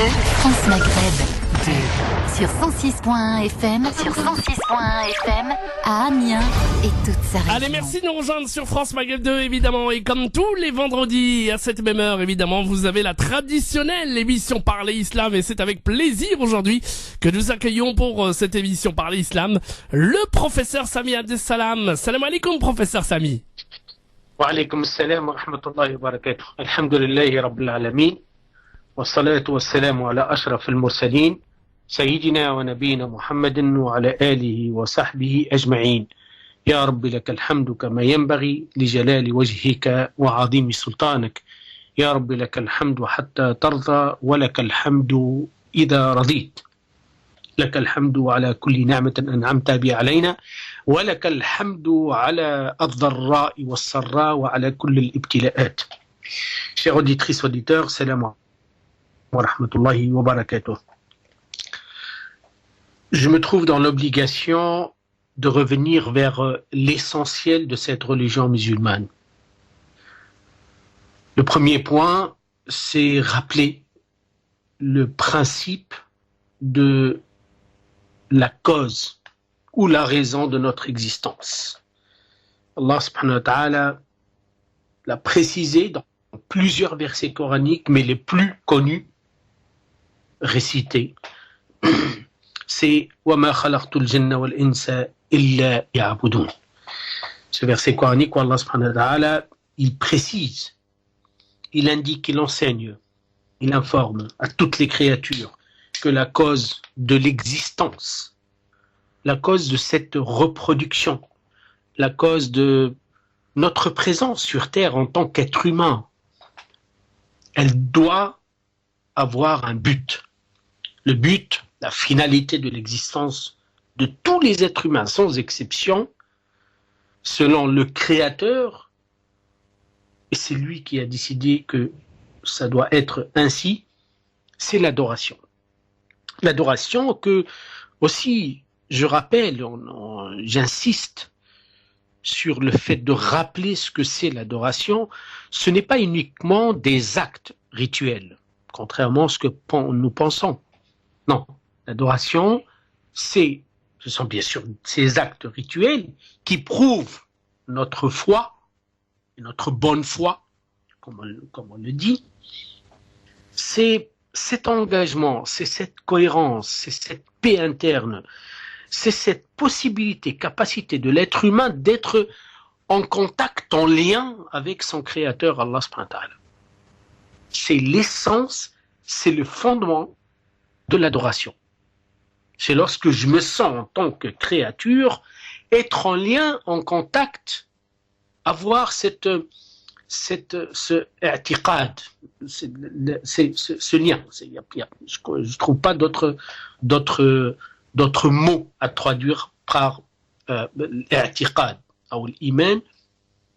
France Maghreb 2 sur 106.1 FM, à Amiens et toute sa région. Allez, merci de nous rejoindre sur France Maghreb 2, évidemment. Et comme tous les vendredis, à cette même heure, évidemment, vous avez la traditionnelle émission Parler Islam. Et c'est avec plaisir aujourd'hui que nous accueillons pour cette émission Parler Islam le professeur Sami Abdessalam. Salam alaikum, professeur Sami. Wa alaikum salam wa rahmatullahi wa barakatuh. Alhamdulillahi rabbil alamin. والصلاة والسلام على أشرف المرسلين سيدنا ونبينا محمد وعلى آله وصحبه أجمعين يا رب لك الحمد كما ينبغي لجلال وجهك وعظيم سلطانك يا رب لك الحمد حتى ترضى ولك الحمد إذا رضيت لك الحمد على كل نعمة أنعمت بها علينا ولك الحمد على الضراء والسراء وعلى كل الابتلاءات. Chers auditrices, auditeurs, salam wa rahmatullahi wa barakatuh. Je me trouve dans l'obligation de revenir vers l'essentiel de cette religion musulmane. Le premier point, c'est rappeler le principe de la cause ou la raison de notre existence. Allah subhanahu wa ta'ala l'a précisé dans plusieurs versets coraniques, mais les plus connus récités, c'est « Wa ma khalaqtul jinna wal insa illa ya'budun ». Ce verset coranique où Allah subhanahu wa ta'ala, il précise, il indique, il enseigne, il informe à toutes les créatures que la cause de l'existence, la cause de cette reproduction, la cause de notre présence sur Terre en tant qu'être humain, elle doit avoir un but. Le but, la finalité de l'existence de tous les êtres humains, sans exception, selon le Créateur, et c'est lui qui a décidé que ça doit être ainsi, c'est l'adoration. L'adoration que, aussi, je rappelle, j'insiste sur le fait de rappeler ce que c'est l'adoration, ce n'est pas uniquement des actes rituels, contrairement à ce que nous pensons. Non, l'adoration, ce sont bien sûr ces actes rituels qui prouvent notre foi, notre bonne foi, comme on le dit. C'est cet engagement, c'est cette cohérence, c'est cette paix interne, c'est cette possibilité, capacité de l'être humain d'être en contact, en lien avec son créateur, Allah subhanahu wa ta'ala. C'est l'essence, c'est le fondement de l'adoration. C'est lorsque je me sens en tant que créature, être en lien, en contact, avoir ce i'tiqad, ce lien. Je trouve pas d'autres mots à traduire par i'tiqad ou l'iman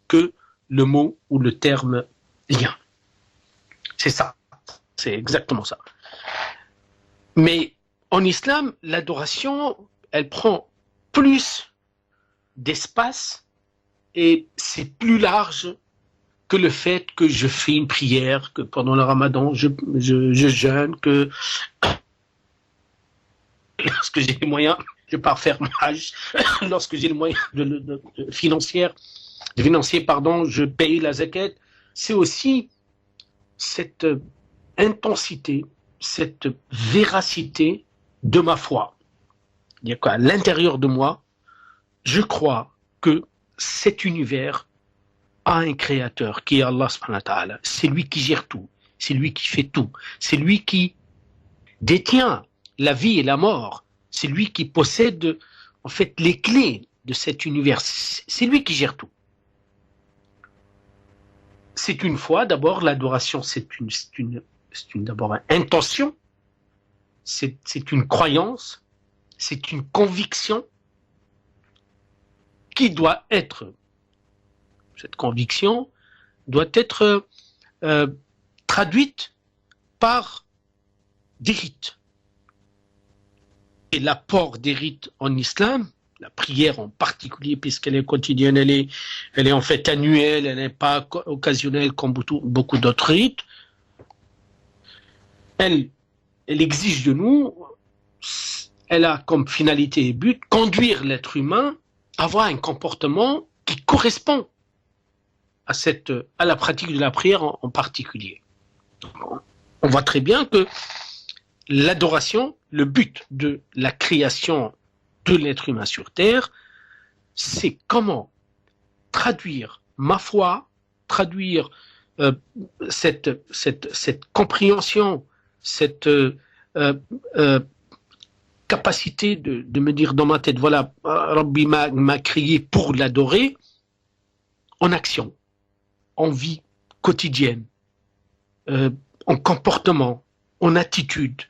que le mot ou le terme lien. C'est ça, c'est exactement ça. Mais en islam, l'adoration, elle prend plus d'espace et c'est plus large que le fait que je fais une prière, que pendant le ramadan, je jeûne, que lorsque j'ai les moyens, je pars faire mon hajj, lorsque j'ai les moyens financiers, je paye la zakat. C'est aussi cette intensité, cette véracité de ma foi. C'est-à-dire qu'à l'intérieur de moi, je crois que cet univers a un créateur qui est Allah subhanahu wa ta'ala. C'est lui qui gère tout, c'est lui qui fait tout, c'est lui qui détient la vie et la mort, c'est lui qui possède en fait les clés de cet univers, c'est lui qui gère tout. C'est une foi, d'abord l'adoration, c'est d'abord une intention, c'est une croyance, c'est une conviction qui doit être, cette conviction doit être traduite par des rites. Et l'apport des rites en islam, la prière en particulier, puisqu'elle est quotidienne, elle est en fait annuelle, elle n'est pas occasionnelle comme beaucoup d'autres rites, elle elle exige de nous, elle a comme finalité et but conduire l'être humain à avoir un comportement qui correspond à la pratique de la prière en particulier. On voit très bien que l'adoration, le but de la création de l'être humain sur terre, c'est comment traduire ma foi, traduire cette compréhension, cette capacité de me dire dans ma tête, voilà, Rabbi m'a créé pour l'adorer, en action, en vie quotidienne, en comportement, en attitude.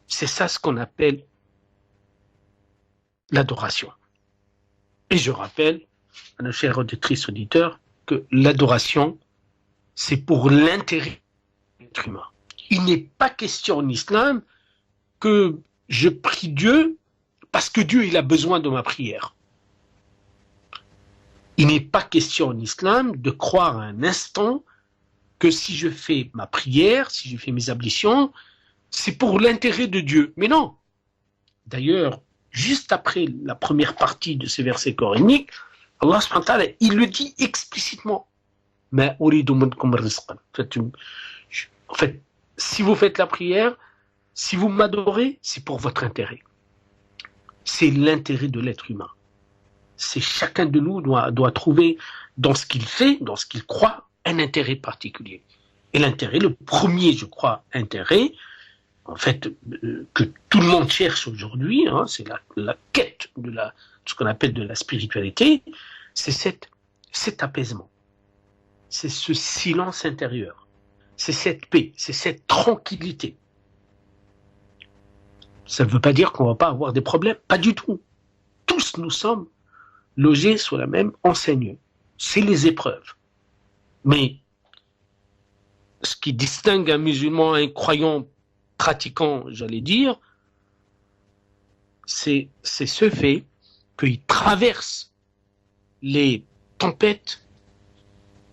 C'est ça ce qu'on appelle l'adoration. Et je rappelle à nos chers auditrices, auditeurs, que l'adoration, c'est pour l'intérêt de l'être humain. Il n'est pas question en islam que je prie Dieu parce que Dieu il a besoin de ma prière. Il n'est pas question en islam de croire un instant que si je fais ma prière, si je fais mes ablutions, c'est pour l'intérêt de Dieu. Mais non. D'ailleurs, juste après la première partie de ce verset coranique, Allah subhanahu wa ta'ala, il le dit explicitement. En fait, si vous faites la prière, si vous m'adorez, c'est pour votre intérêt. C'est l'intérêt de l'être humain. C'est chacun de nous doit trouver dans ce qu'il fait, dans ce qu'il croit, un intérêt particulier. Et l'intérêt, le premier, je crois, intérêt, en fait, que tout le monde cherche aujourd'hui, hein, c'est la quête de ce qu'on appelle de la spiritualité, c'est cet apaisement. C'est ce silence intérieur. C'est cette paix, c'est cette tranquillité. Ça ne veut pas dire qu'on ne va pas avoir des problèmes, pas du tout. Tous nous sommes logés sous la même enseigne. C'est les épreuves. Mais ce qui distingue un musulman, un croyant pratiquant, j'allais dire, c'est ce fait qu'il traverse les tempêtes,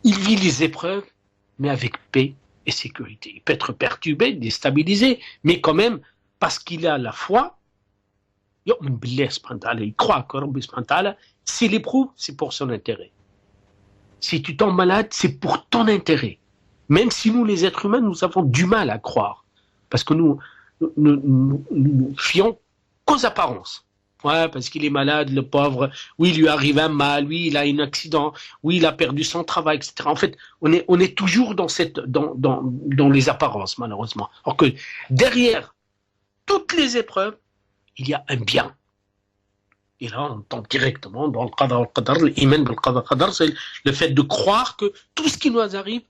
il vit les épreuves, mais avec paix et sécurité. Il peut être perturbé, déstabilisé, mais quand même, parce qu'il a la foi, il croit que Rabbi subhanahu wa ta'ala, s'il éprouve, c'est pour son intérêt. Si tu tombes malade, c'est pour ton intérêt. Même si nous, les êtres humains, nous avons du mal à croire. Parce que nous fions qu'aux apparences. Ouais, parce qu'il est malade, le pauvre. Oui, il lui arrive un mal. Oui, il a un accident. Oui, il a perdu son travail, etc. En fait, on est toujours dans les apparences, malheureusement. Alors que derrière toutes les épreuves, il y a un bien. Et là, on tombe directement dans le qadar al-qadar, l'iman bil-qadar al-qadar, c'est le fait de croire que tout ce qui nous arrive,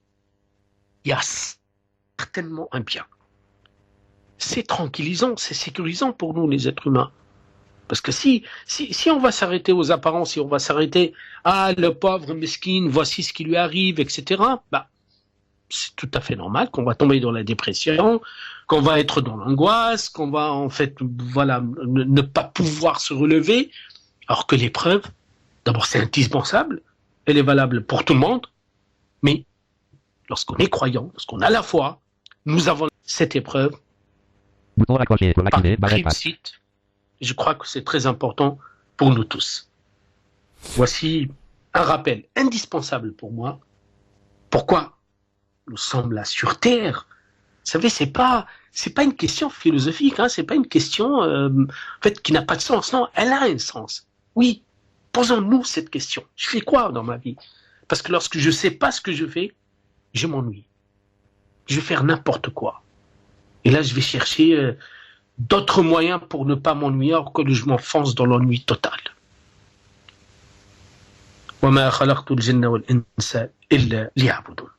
il y a certainement un bien. C'est tranquillisant, c'est sécurisant pour nous, les êtres humains. Parce que si on va s'arrêter aux apparences, si on va s'arrêter, le pauvre mesquine, voici ce qui lui arrive, etc., c'est tout à fait normal qu'on va tomber dans la dépression, qu'on va être dans l'angoisse, qu'on va en fait, voilà, ne pas pouvoir se relever, alors que l'épreuve, d'abord c'est indispensable, elle est valable pour tout le monde, mais lorsqu'on est croyant, lorsqu'on a la foi, nous avons cette épreuve, Bouton accroché pour l'activer, barre espace. réussite. Je crois que c'est très important pour nous tous. Voici un rappel indispensable pour moi. Pourquoi nous sommes là sur Terre? Vous savez, c'est pas une question philosophique, hein, c'est pas une question en fait qui n'a pas de sens. Non, elle a un sens. Oui, posons-nous cette question. Je fais quoi dans ma vie? Parce que lorsque je sais pas ce que je fais, je m'ennuie. Je vais faire n'importe quoi. Et là, je vais chercher d'autres moyens pour ne pas m'ennuyer, alors que je m'enfonce dans l'ennui total. وَمَا خَلَقْتُ الْجِنَّ وَالْإِنسَ إِلَّا لِيَعْبُدُونِ.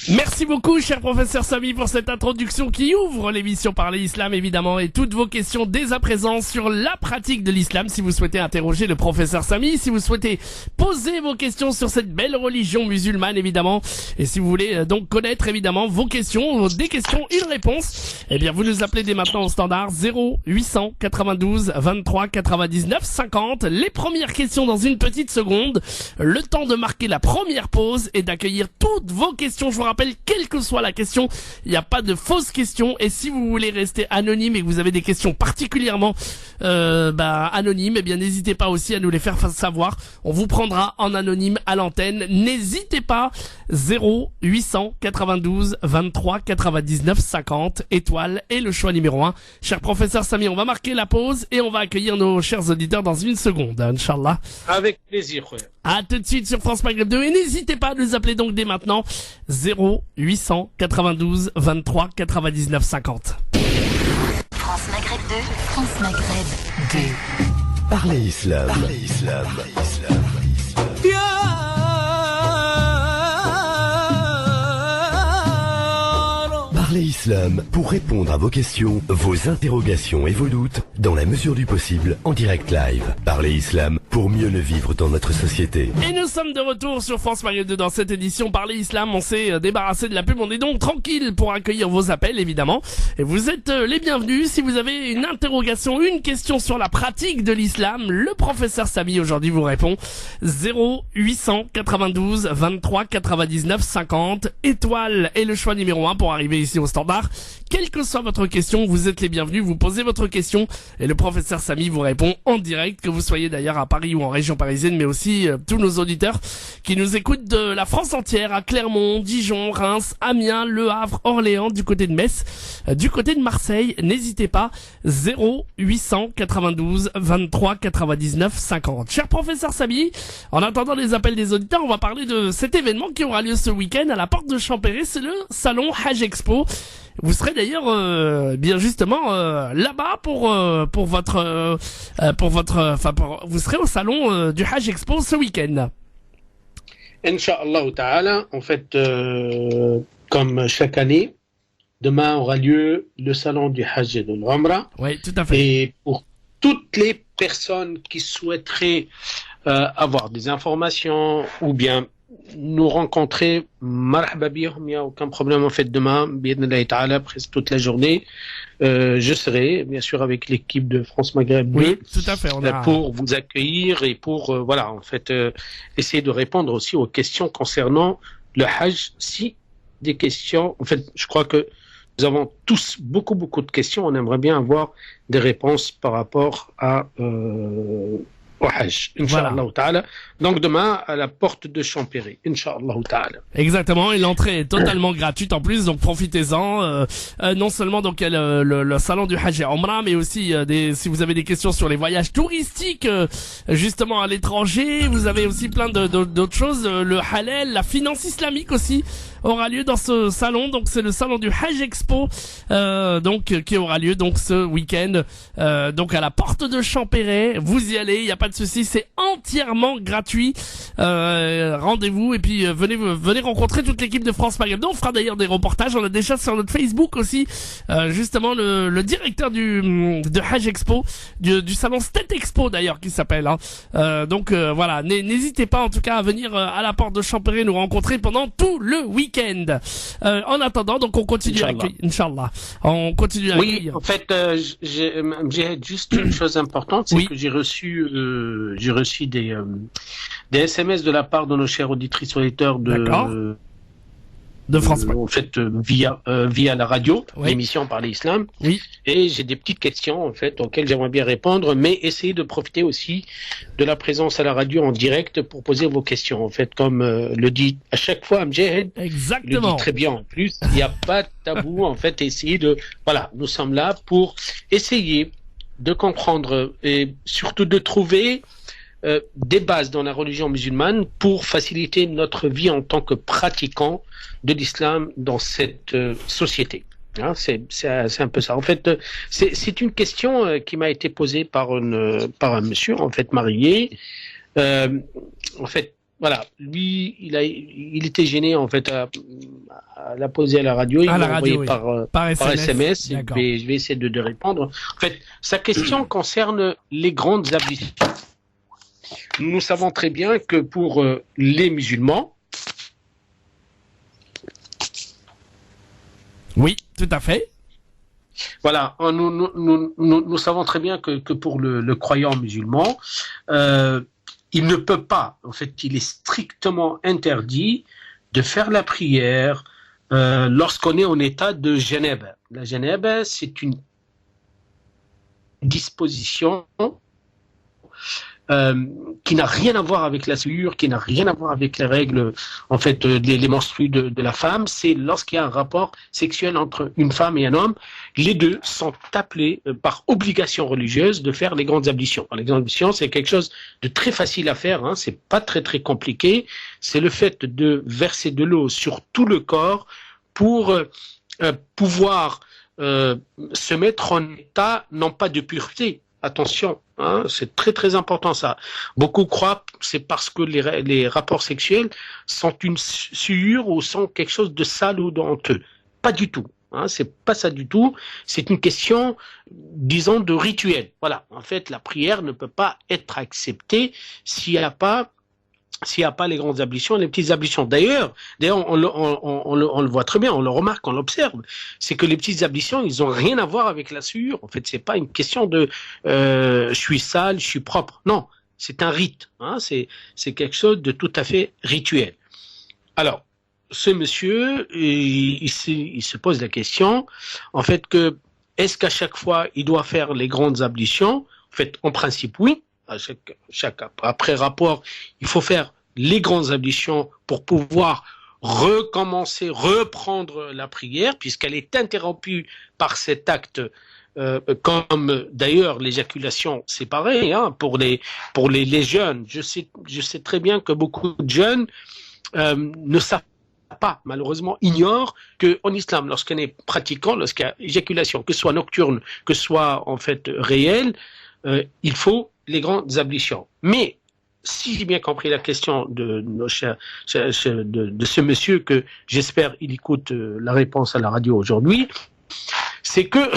Merci beaucoup, cher professeur Samy, pour cette introduction qui ouvre l'émission Parler Islam, évidemment, et toutes vos questions dès à présent sur la pratique de l'islam. Si vous souhaitez interroger le professeur Samy, si vous souhaitez poser vos questions sur cette belle religion musulmane, évidemment, et si vous voulez donc connaître, évidemment, vos questions, des questions, une réponse, eh bien, vous nous appelez dès maintenant au standard 0892 23 99 50. Les premières questions dans une petite seconde. Le temps de marquer la première pause et d'accueillir toutes vos questions. Je vous rappelle, quelle que soit la question, il n'y a pas de fausses questions. Et si vous voulez rester anonyme et que vous avez des questions particulièrement anonymes, eh bien n'hésitez pas aussi à nous les faire savoir. On vous prendra en anonyme à l'antenne. N'hésitez pas. 0892 23 99 50 étoile et le choix numéro 1. Cher professeur Samy, on va marquer la pause et on va accueillir nos chers auditeurs dans une seconde, Inch'Allah. Avec plaisir, frère. À tout de suite sur France Maghreb 2 et n'hésitez pas à nous appeler donc dès maintenant 0892 23 99 50. France Maghreb 2. France Maghreb 2. Parlez Islam. Parlez Islam pour répondre à vos questions, vos interrogations et vos doutes dans la mesure du possible en direct live. Parlez Islam pour mieux le vivre dans notre société. Et nous sommes de retour sur France Maghreb 2 dans cette édition Parlez Islam. On s'est débarrassé de la pub, on est donc tranquille pour accueillir vos appels évidemment. Et vous êtes les bienvenus si vous avez une interrogation, une question sur la pratique de l'islam. Le professeur Samy aujourd'hui vous répond 0892 23 99 50 étoile et le choix numéro 1 pour arriver ici au standard. Quelle que soit votre question, vous êtes les bienvenus, vous posez votre question et le professeur Samy vous répond en direct, que vous soyez d'ailleurs à Paris ou en région parisienne, mais aussi tous nos auditeurs qui nous écoutent de la France entière, à Clermont, Dijon, Reims, Amiens, Le Havre, Orléans, du côté de Metz, du côté de Marseille. N'hésitez pas, 0892 23 99 50. Cher professeur Samy, en attendant les appels des auditeurs, on va parler de cet événement qui aura lieu ce week-end à la porte de Champéret, c'est le salon Hajj Expo. Vous serez d'ailleurs bien justement là-bas pour vous serez au salon du Hajj Expo ce week-end. Inch'Allah ta'ala, en fait, comme chaque année, demain aura lieu le salon du Hajj et de l'Umrah. Oui, tout à fait. Et pour toutes les personnes qui souhaiteraient avoir des informations ou bien nous rencontrer, marhaba bihum, il n'y a aucun problème en fait demain, bi'idhnillahi ta'ala, presque toute la journée. Je serai bien sûr avec l'équipe de France Maghreb 2 oui, tout à fait, pour vous accueillir et pour voilà en fait essayer de répondre aussi aux questions concernant le Hajj. Si des questions, en fait, je crois que nous avons tous beaucoup de questions. On aimerait bien avoir des réponses par rapport à au Hajj, Inch'Allah ta'ala. Donc demain, à la porte de Champéret, Inch'Allah ta'ala. Exactement, et l'entrée est totalement gratuite en plus, donc profitez-en. Non seulement donc il y a le salon du Hajj et Umrah, mais aussi si vous avez des questions sur les voyages touristiques, justement à l'étranger, vous avez aussi plein d'autres choses. Le halal, la finance islamique aussi aura lieu dans ce salon. Donc c'est le salon du Hajj Expo, qui aura lieu donc ce week-end, donc à la porte de Champéret. Vous y allez, il y a pas de souci, c'est entièrement gratuit. Rendez-vous et puis venez rencontrer toute l'équipe de France Maghreb. On fera d'ailleurs des reportages. On a déjà sur notre Facebook aussi, justement le directeur de Hajj Expo, du salon State Expo d'ailleurs qui s'appelle. Voilà, n'hésitez pas en tout cas à venir à la porte de Champéret nous rencontrer pendant tout le week-end. En attendant, donc on continue à accueillir. Inch'Allah. On continue à accueillir. Oui, en fait, j'ai juste une chose importante, c'est que j'ai reçu des SMS de la part de nos chers auditrices auditeurs de France en fait via la radio, l'émission Parlez Islam. Oui. Et j'ai des petites questions en fait auxquelles j'aimerais bien répondre, mais essayez de profiter aussi de la présence à la radio en direct pour poser vos questions. En fait, comme le dit à chaque fois Amjad, exactement. Le dit très bien en plus, il n'y a pas de tabou en fait. Essayez nous sommes là pour essayer de comprendre et surtout de trouver des bases dans la religion musulmane pour faciliter notre vie en tant que pratiquants de l'islam dans cette société. Hein, c'est un peu ça. En fait, c'est une question qui m'a été posée par un monsieur en fait marié. En fait, voilà, lui, il était gêné en fait à la poser à la radio. Il m'a envoyé par SMS. Je vais essayer de répondre. En fait, sa question concerne les grandes ablutions. Nous savons très bien que pour les musulmans, oui, tout à fait. Voilà, nous savons très bien que pour le croyant musulman, il ne peut pas, en fait, il est strictement interdit de faire la prière lorsqu'on est en état de janaba. La janaba, c'est une disposition qui n'a rien à voir avec la souillure, qui n'a rien à voir avec les règles, en fait, les menstrues de la femme. C'est lorsqu'il y a un rapport sexuel entre une femme et un homme, les deux sont appelés par obligation religieuse de faire les grandes ablutions. Les grandes ablutions, c'est quelque chose de très facile à faire, hein, c'est pas très très compliqué. C'est le fait de verser de l'eau sur tout le corps pour pouvoir se mettre en état, non pas de pureté. Attention, hein, c'est très très important ça. Beaucoup croient que c'est parce que les rapports sexuels sont une souillure ou sont quelque chose de sale ou de honteux. Pas du tout. Hein, c'est pas ça du tout. C'est une question, disons, de rituel. Voilà. En fait, la prière ne peut pas être acceptée s'il n'y a pas les grandes ablutions, les petites ablutions. D'ailleurs, on le voit très bien, on le remarque, on l'observe. C'est que les petites ablutions, ils ont rien à voir avec la souillure. En fait, c'est pas une question de je suis sale, je suis propre. Non, c'est un rite. Hein, c'est quelque chose de tout à fait rituel. Alors, ce monsieur, il se pose la question, en fait, que est-ce qu'à chaque fois il doit faire les grandes ablutions? En fait, en principe, oui. Après rapport, il faut faire les grandes ablutions pour pouvoir recommencer, reprendre la prière, puisqu'elle est interrompue par cet acte, comme d'ailleurs l'éjaculation, c'est pareil, hein, pour les jeunes. Je sais très bien que beaucoup de jeunes ne savent pas, malheureusement, ignorent qu'en islam, lorsqu'on est pratiquant, lorsqu'il y a éjaculation, que ce soit nocturne, que ce soit en fait réelle, il faut les grandes ablutions. Mais, si j'ai bien compris la question de ce monsieur, que j'espère il écoute la réponse à la radio aujourd'hui, c'est que,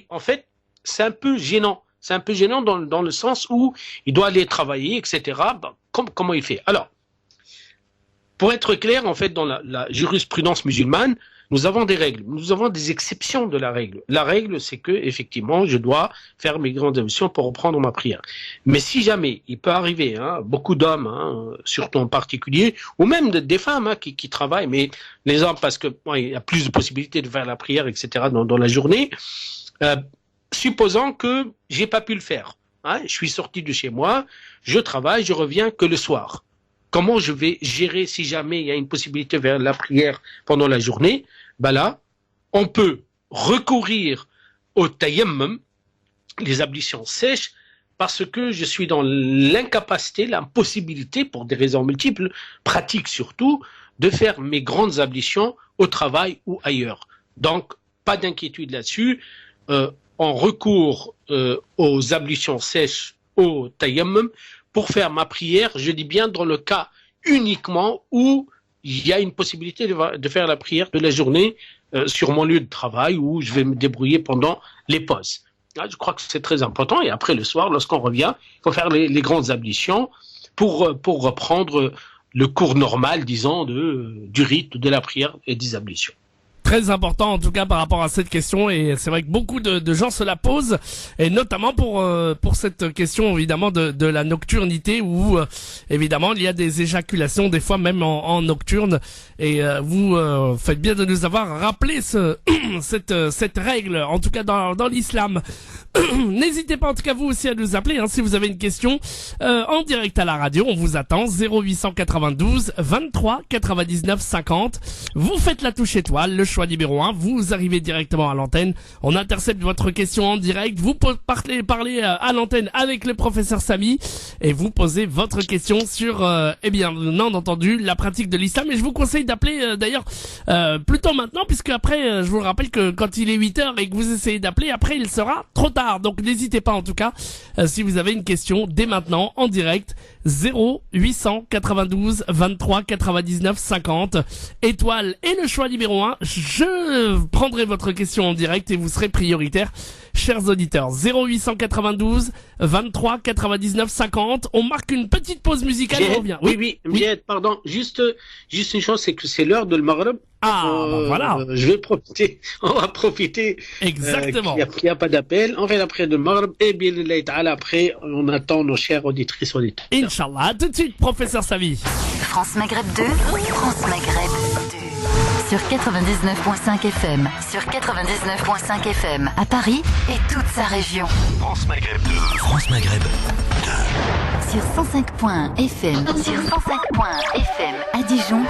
en fait, c'est un peu gênant. C'est un peu gênant dans le sens où il doit aller travailler, etc. Comment il fait? Alors, pour être clair, en fait, dans la jurisprudence musulmane, nous avons des règles, nous avons des exceptions de la règle. La règle, c'est que effectivement, je dois faire mes grandes ablutions pour reprendre ma prière. Mais si jamais, il peut arriver, hein, beaucoup d'hommes, hein, surtout en particulier, ou même des femmes hein, qui travaillent, mais les hommes, parce que il y a plus de possibilités de faire la prière, etc. dans la journée, supposant que j'ai pas pu le faire. Hein, je suis sorti de chez moi, je travaille, je reviens que le soir. Comment je vais gérer si jamais il y a une possibilité de faire la prière pendant la journée? Ben là, on peut recourir au tayammum, les ablutions sèches, parce que je suis dans l'incapacité, l'impossibilité, pour des raisons multiples, pratiques surtout, de faire mes grandes ablutions au travail ou ailleurs. Donc, pas d'inquiétude là-dessus. On recourt aux ablutions sèches, au tayammum, pour faire ma prière, je dis bien dans le cas uniquement où il y a une possibilité de faire la prière de la journée sur mon lieu de travail, où je vais me débrouiller pendant les pauses. Là, je crois que c'est très important. Et après, le soir, lorsqu'on revient, il faut faire les grandes ablutions pour reprendre le cours normal, disons, du rite de la prière et des ablutions. Très important en tout cas par rapport à cette question, et c'est vrai que beaucoup de gens se la posent, et notamment pour cette question évidemment de la nocturnité, où évidemment il y a des éjaculations des fois même en nocturne, et vous faites bien de nous avoir rappelé cette règle, en tout cas dans l'islam. N'hésitez pas en tout cas vous aussi à nous appeler hein, si vous avez une question en direct à la radio. On vous attend 0892 23 99 50. Vous faites la touche étoile, le choix numéro 1, vous arrivez directement à l'antenne, on intercepte votre question en direct, vous parlez à l'antenne avec le professeur Samy, et vous posez votre question sur bien entendu la pratique de l'islam. Et je vous conseille d'appeler d'ailleurs plutôt maintenant, puisque après je vous rappelle que quand il est 8h et que vous essayez d'appeler, après il sera trop tard. Donc n'hésitez pas en tout cas, si vous avez une question dès maintenant en direct, 0892 23 99 50, étoile et le choix numéro 1. Je prendrai votre question en direct et vous serez prioritaire. chers auditeurs. 0892 23 99 50. On marque une petite pause musicale et on revient. Oui, pardon. Juste une chose, c'est que c'est l'heure de le Maghreb. Voilà. Je vais profiter. On va profiter. Exactement. Qu'il n'y a pas d'appel. On fait l'après de Maghreb. Et bien, après, on attend nos chers auditrices auditeurs. Inch'Allah. À tout de suite, professeur Samy. France Maghreb 2, France Maghreb 2. Sur 99.5 FM, sur 99.5 FM, à Paris et toute sa région. France Maghreb 2. France Maghreb 2. Sur 105.1 FM, sur 105.1 FM, à Dijon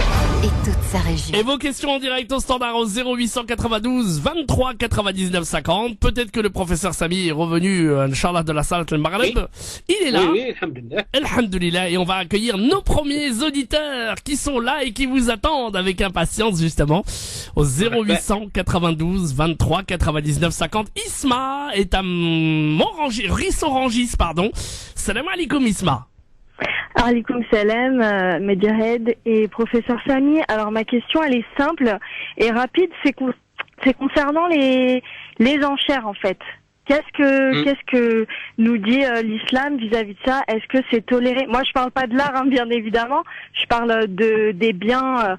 et toute sa région. Et vos questions en direct au standard au 0892 23 99 50. Peut-être que le professeur Samy est revenu, Inch'Allah, de la salle de Maghreb. Il est là. Oui, alhamdulillah. Alhamdulillah. Et on va accueillir nos premiers auditeurs qui sont là et qui vous attendent avec impatience, justement, au 0892 23 99 50. Isma est à Rissorangis, pardon. Salam alaikum, Isma. Alaikum salam, Mediahed et professeur Samy. Alors ma question elle est simple et rapide, c'est concernant les enchères en fait. Qu'est-ce que nous dit l'islam vis-à-vis de ça? Est-ce que c'est toléré? Moi je parle pas de l'art bien évidemment, je parle des biens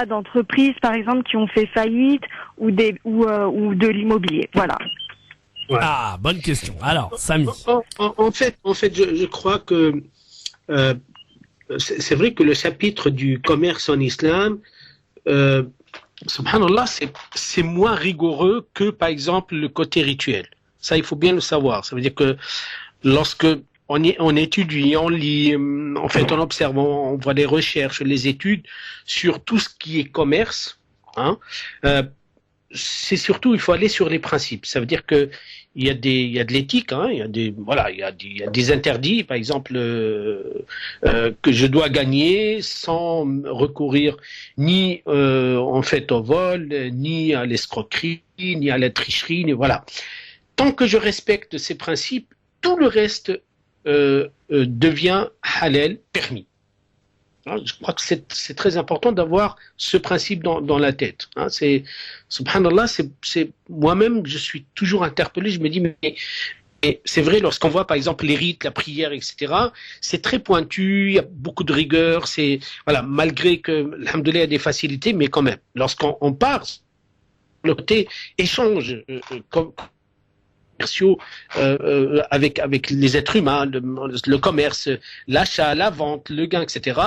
d'entreprises par exemple qui ont fait faillite ou de l'immobilier. Voilà. Ouais. Ah, bonne question. Alors, Samy. En fait, je crois que c'est vrai que le chapitre du commerce en islam, subhanallah, c'est moins rigoureux que, par exemple, le côté rituel. Ça, il faut bien le savoir. Ça veut dire que lorsque on étudie, on lit, en fait, on observe, on voit les recherches, les études sur tout ce qui est commerce, hein, c'est surtout, il faut aller sur les principes. Ça veut dire que il y a de l'éthique, hein, il y a des interdits, par exemple, que je dois gagner sans recourir ni en fait au vol, ni à l'escroquerie, ni à la tricherie, ni voilà. Tant que je respecte ces principes, tout le reste devient halal, permis. Je crois que c'est très important d'avoir ce principe dans la tête. Hein, subhanallah, c'est moi-même, je suis toujours interpellé. Je me dis, mais c'est vrai, lorsqu'on voit par exemple les rites, la prière, etc., c'est très pointu, il y a beaucoup de rigueur. Malgré que alhamdoulilah, il y a des facilités, mais quand même, lorsqu'on part, le côté échange commerciaux avec les êtres humains, le commerce, l'achat, la vente, le gain, etc.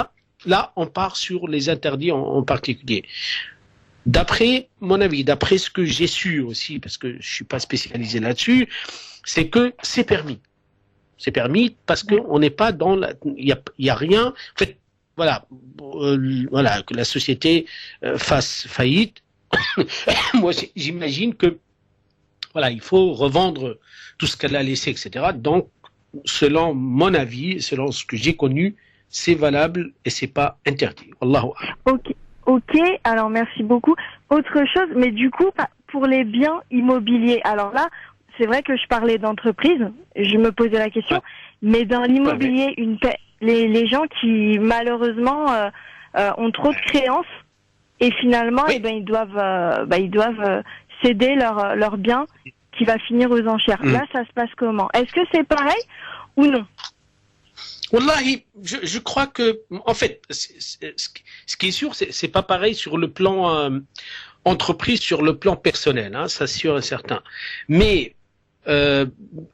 Là, on part sur les interdits en particulier. D'après mon avis, d'après ce que j'ai su aussi, parce que je suis pas spécialisé là-dessus, c'est que c'est permis. C'est permis parce que on n'est pas dans il y a rien. En fait, que la société fasse faillite. Moi, j'imagine que il faut revendre tout ce qu'elle a laissé, etc. Donc, selon mon avis, selon ce que j'ai connu, c'est valable et c'est pas interdit. Wallahu a'lam. Ok, alors merci beaucoup. Autre chose, mais du coup, pour les biens immobiliers, alors là, c'est vrai que je parlais d'entreprise, je me posais la question, mais dans l'immobilier, les gens qui malheureusement ont trop de créances et finalement, ils doivent céder leur bien qui va finir aux enchères. Là, ça se passe comment? Est-ce que c'est pareil ou non? Wallahi, je crois que, en fait, ce qui est sûr, c'est pas pareil sur le plan entreprise, sur le plan personnel, hein, ça c'est sûr et certain. Mais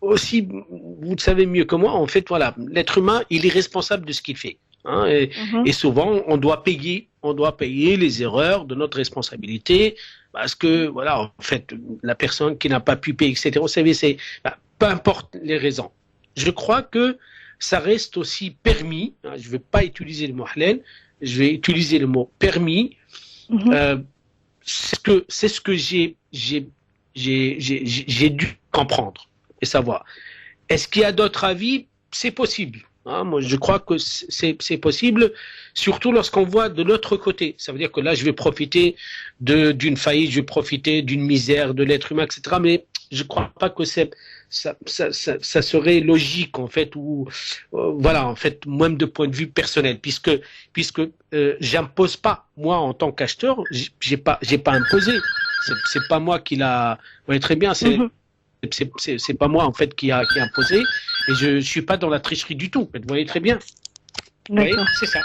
aussi, vous le savez mieux que moi, en fait, l'être humain, il est responsable de ce qu'il fait. Hein, et souvent, on doit payer les erreurs de notre responsabilité, parce que, en fait, la personne qui n'a pas pu payer, etc. Vous savez, peu importe les raisons. Je crois que ça reste aussi permis. Hein, je ne vais pas utiliser le mot halal, je vais utiliser le mot permis. C'est ce que j'ai dû comprendre et savoir. Est-ce qu'il y a d'autres avis? C'est possible. Hein, moi, je crois que c'est possible, surtout lorsqu'on voit de l'autre côté. Ça veut dire que là, je vais profiter d'une faillite, je vais profiter d'une misère de l'être humain, etc. Mais je ne crois pas que ça serait logique, en fait, ou en fait, même de point de vue personnel, puisque j'impose pas, moi, en tant qu'acheteur, j'ai pas imposé. C'est pas moi qui l'a. Vous voyez très bien, c'est c'est pas moi en fait qui a imposé, et je suis pas dans la tricherie du tout. Vous voyez très bien. Vous voyez, c'est ça.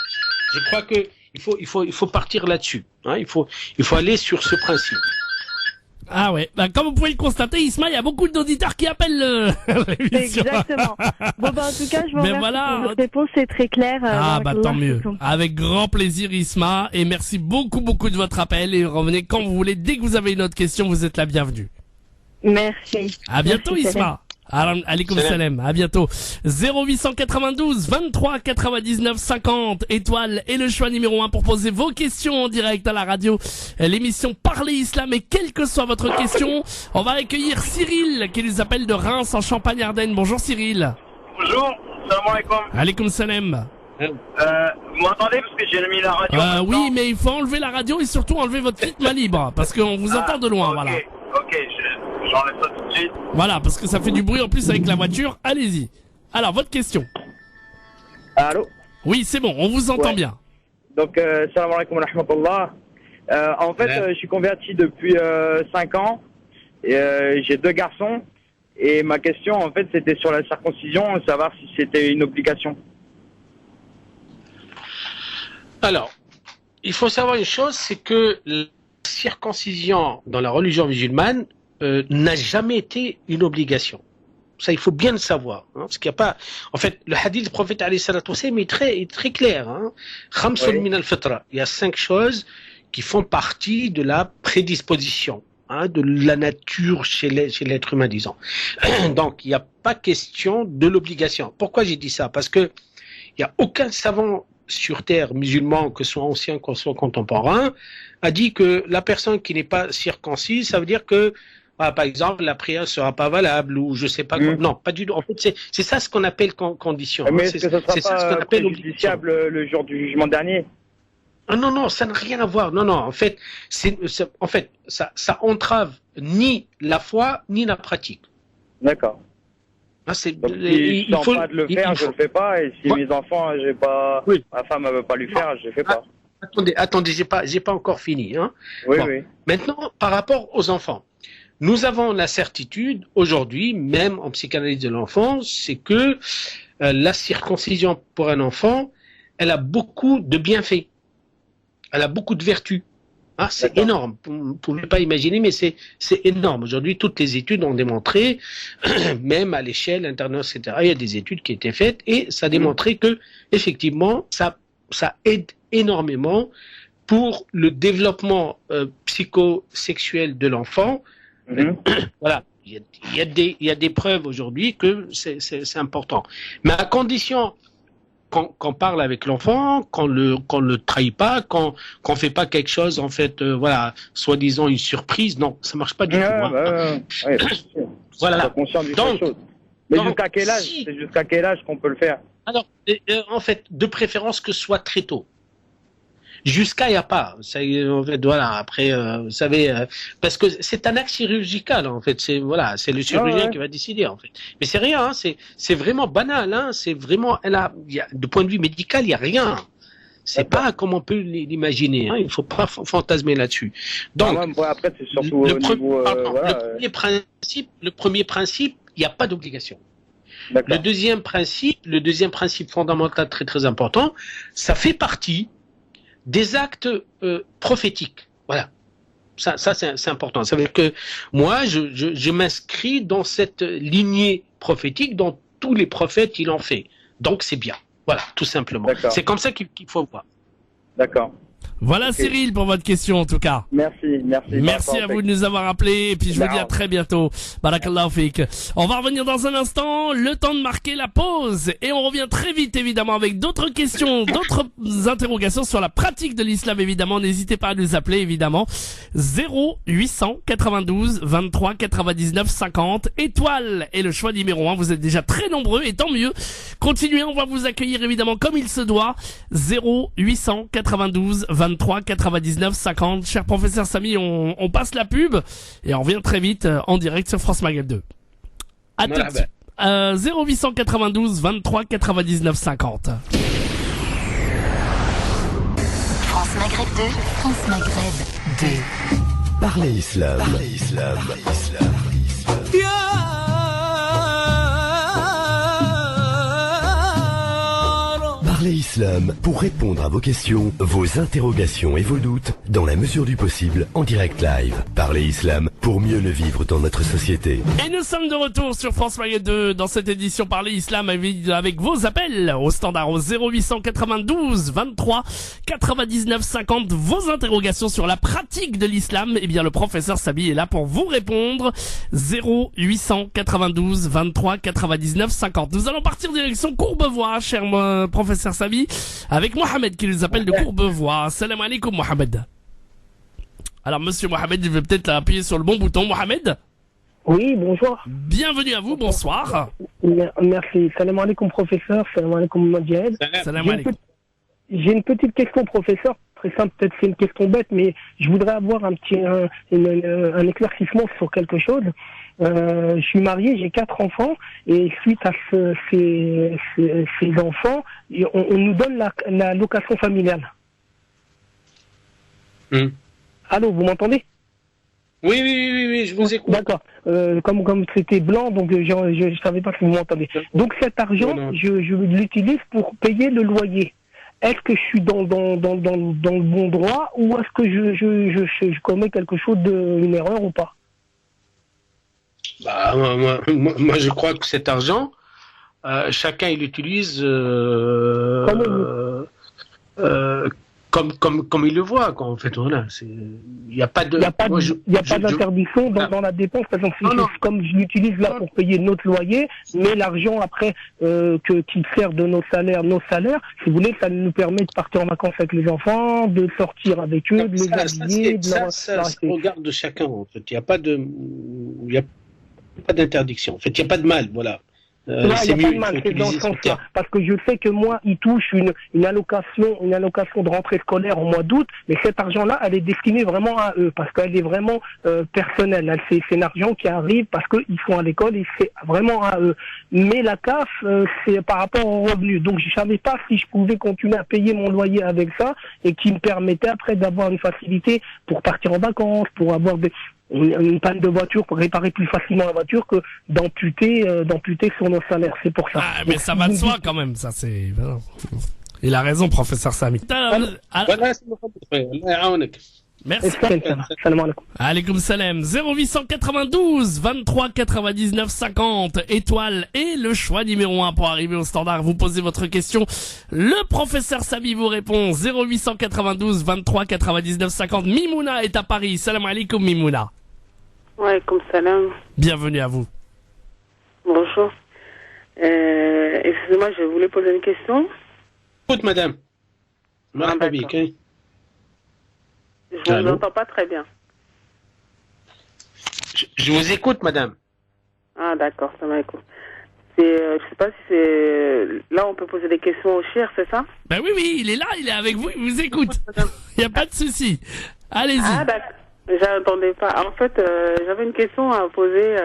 Je crois que il faut partir là-dessus. Hein, il faut aller sur ce principe. Ah ouais, bah, comme vous pouvez le constater, Isma, il y a beaucoup d'auditeurs qui appellent l'émission. Exactement. Bon, bah, en tout cas, je vous remercie voilà. pour votre réponse, c'est très clair. Ah bah tant mieux. Avec grand plaisir, Isma, et merci beaucoup de votre appel, et revenez quand vous voulez. Dès que vous avez une autre question, vous êtes la bienvenue. Merci. À bientôt, Merci, Isma. Alaykoum salam, à bientôt. 0892 23 99 50 étoile et le choix numéro 1 pour poser vos questions en direct à la radio. L'émission Parler Islam, et quelle que soit votre question, on va accueillir Cyril qui nous appelle de Reims en Champagne-Ardenne. Bonjour Cyril. Bonjour, salam alaikum. Alaykoum salam. Vous m'entendez parce que j'ai mis la radio. Oui, mais il faut enlever la radio et surtout enlever votre rythme libre parce qu'on vous entend de loin, voilà. Ok, j'enlève ça tout de suite. Voilà, parce que ça fait du bruit en plus avec la voiture. Allez-y. Alors, votre question. Allô? Oui, c'est bon, on vous entend bien. Donc, salam alaikum wa rahmatullah. En fait, je suis converti depuis 5 ans. Et, j'ai 2 garçons. Et ma question, en fait, c'était sur la circoncision, savoir si c'était une obligation. Alors, il faut savoir une chose, c'est que la circoncision dans la religion musulmane n'a jamais été une obligation. Ça, il faut bien le savoir. Hein, parce qu'il n'y a pas... En fait, le hadith du prophète alayhi salatu wassalam est très clair. Hein. Khamsun min al-fitra. Il y a 5 choses qui font partie de la prédisposition, hein, de la nature chez l'être humain, disons. Donc, il n'y a pas question de l'obligation. Pourquoi j'ai dit ça? Parce que il n'y a aucun savant sur terre musulman, que ce soit ancien, que ce soit contemporain, a dit que la personne qui n'est pas circoncise, ça veut dire que par exemple, la prière sera pas valable ou je sais pas quoi. Non, pas du tout. En fait, c'est ça ce qu'on appelle condition. Mais est-ce que ça sera pas préjudiciable le jour du jugement dernier? Non, ça n'a rien à voir. Non, en fait, ça entrave ni la foi ni la pratique. D'accord. Ah, donc, si je ne sens pas de le faire, je le fais pas. Et si mes enfants, ma femme ne veut pas lui faire, je le fais pas. Attendez, j'ai pas encore fini. Hein. Oui. Maintenant, par rapport aux enfants. Nous avons la certitude, aujourd'hui, même en psychanalyse de l'enfant, c'est que la circoncision pour un enfant, elle a beaucoup de bienfaits. Elle a beaucoup de vertus. Ah, c'est énorme. Vous ne pouvez pas imaginer, mais c'est énorme. Aujourd'hui, toutes les études ont démontré, même à l'échelle internationale, etc., il y a des études qui ont été faites et ça a démontré que, effectivement, ça aide énormément pour le développement psychosexuel de l'enfant. Voilà, il y a des preuves aujourd'hui que c'est important. Mais à condition qu'on parle avec l'enfant, qu'on le trahit pas, qu'on fait pas quelque chose en fait, soi-disant une surprise. Non, ça marche pas du tout. Voilà. Conscient du chose. Mais jusqu'à quel âge? C'est jusqu'à quel âge qu'on peut le faire? Alors, en fait, de préférence que ce soit très tôt. Jusqu'à il n'y a pas. Ça, en fait, voilà. Après, vous savez, parce que c'est un acte chirurgical en fait. C'est le chirurgien qui va décider en fait. Mais c'est rien. Hein, c'est vraiment banal. Hein, c'est vraiment. De point de vue médical, il y a rien. C'est pas comme on peut l'imaginer. Hein, il faut pas fantasmer là-dessus. Donc, après, c'est surtout le premier principe, il n'y a pas d'obligation. Le deuxième principe fondamental très très important, ça fait partie des actes prophétiques. Voilà. Ça c'est important. Ça veut dire que moi, je m'inscris dans cette lignée prophétique dont tous les prophètes ils l'ont fait. Donc c'est bien. Voilà, tout simplement. C'est comme ça qu'il faut voir. D'accord. Voilà Cyril pour votre question en tout cas. Merci à vous de nous avoir appelés et puis je vous dis à très bientôt. Barakallahu fik. On va revenir dans un instant, le temps de marquer la pause et on revient très vite évidemment avec d'autres questions, d'autres interrogations sur la pratique de l'islam évidemment. N'hésitez pas à nous appeler évidemment 0892 23 99 50 étoile et le choix numéro 1. Vous êtes déjà très nombreux et tant mieux. Continuez, on va vous accueillir évidemment comme il se doit. 0892 23 99 50. Cher professeur Samy, on passe la pub et on revient très vite en direct sur France Maghreb 2. À tout de suite. 0892 23 99 50. France Maghreb 2, France Maghreb 2. Parlez Islam. Yeah. Islam pour répondre à vos questions, vos interrogations et vos doutes dans la mesure du possible en direct live. Parlez Islam pour mieux le vivre dans notre société. Et nous sommes de retour sur France Maghreb 2 dans cette édition Parlez Islam avec vos appels au standard au 0892 23 99 50. Vos interrogations sur la pratique de l'islam. Eh bien, le professeur Sabi est là pour vous répondre. 0892 23 99 50. Nous allons partir direction Courbevoie, cher professeur Sabi, avec Mohamed qui nous appelle de Courbevoie. Salam alaikum Mohamed. Alors monsieur Mohamed, je vais peut-être appuyer sur le bon bouton. Mohamed? Oui, bonjour. Bienvenue à vous, bonsoir. Merci. Salam alaikum professeur, salam alaikum Madjed. Salam alaikum. J'ai une petite question professeur, très simple, peut-être c'est une question bête, mais je voudrais avoir un éclaircissement sur quelque chose. Je suis marié, j'ai 4 enfants, et suite à ces enfants, on nous donne la location familiale. Allô, vous m'entendez? Oui, je vous écoute. D'accord. Comme c'était blanc, donc je savais pas si vous m'entendez. Donc cet argent, je l'utilise pour payer le loyer. Est-ce que je suis dans le bon droit, ou est-ce que je commets quelque chose une erreur ou pas? Bah, moi, je crois que cet argent, chacun il l'utilise comme il le voit, quoi. En fait, voilà. Il n'y a pas de. Il n'y a pas d'interdiction dans la dépense. Par exemple, comme je l'utilise là pour payer notre loyer, mais l'argent après qui sert de nos salaires, si vous voulez, ça nous permet de partir en vacances avec les enfants, de sortir avec eux, de les habiller, ça regarde de chacun. En fait, il n'y a pas d'interdiction. En fait, il n'y a pas de mal, voilà. C'est mieux, mal, c'est dans ce sens-là. Parce que je sais que moi, il touche une allocation de rentrée scolaire au mois d'août, mais cet argent-là, elle est destinée vraiment à eux, parce qu'elle est vraiment personnelle. C'est un argent qui arrive parce qu'ils sont à l'école et c'est vraiment à eux. Mais la CAF, c'est par rapport aux revenus. Donc je savais pas si je pouvais continuer à payer mon loyer avec ça et qui me permettait après d'avoir une facilité pour partir en vacances, pour avoir une panne de voiture, pour réparer plus facilement la voiture que d'amputer sur nos salaires. C'est pour ça. Ah, mais ça va de soi quand même, ça c'est. Il a raison, professeur Sami. Merci. Alaykoum salam. 0892 23 99 50 étoiles et le choix numéro 1 pour arriver au standard. Vous posez votre question. Le professeur Sami vous répond. 0892 23 99 50. Mimouna est à Paris. Salam alaikum Mimouna. Ouais, comme salam. Bienvenue à vous. Bonjour. Excusez-moi, je voulais poser une question. Écoute, madame. Je ne vous entends pas très bien. Je vous écoute, madame. Ah, d'accord, ça m'écoute. Je sais pas si c'est... Là, on peut poser des questions au cher, c'est ça? Ben oui, il est là, il est avec vous, il vous écoute. Il n'y a pas de souci. Allez-y. Ah, d'accord. J'attendais pas. En fait, j'avais une question à poser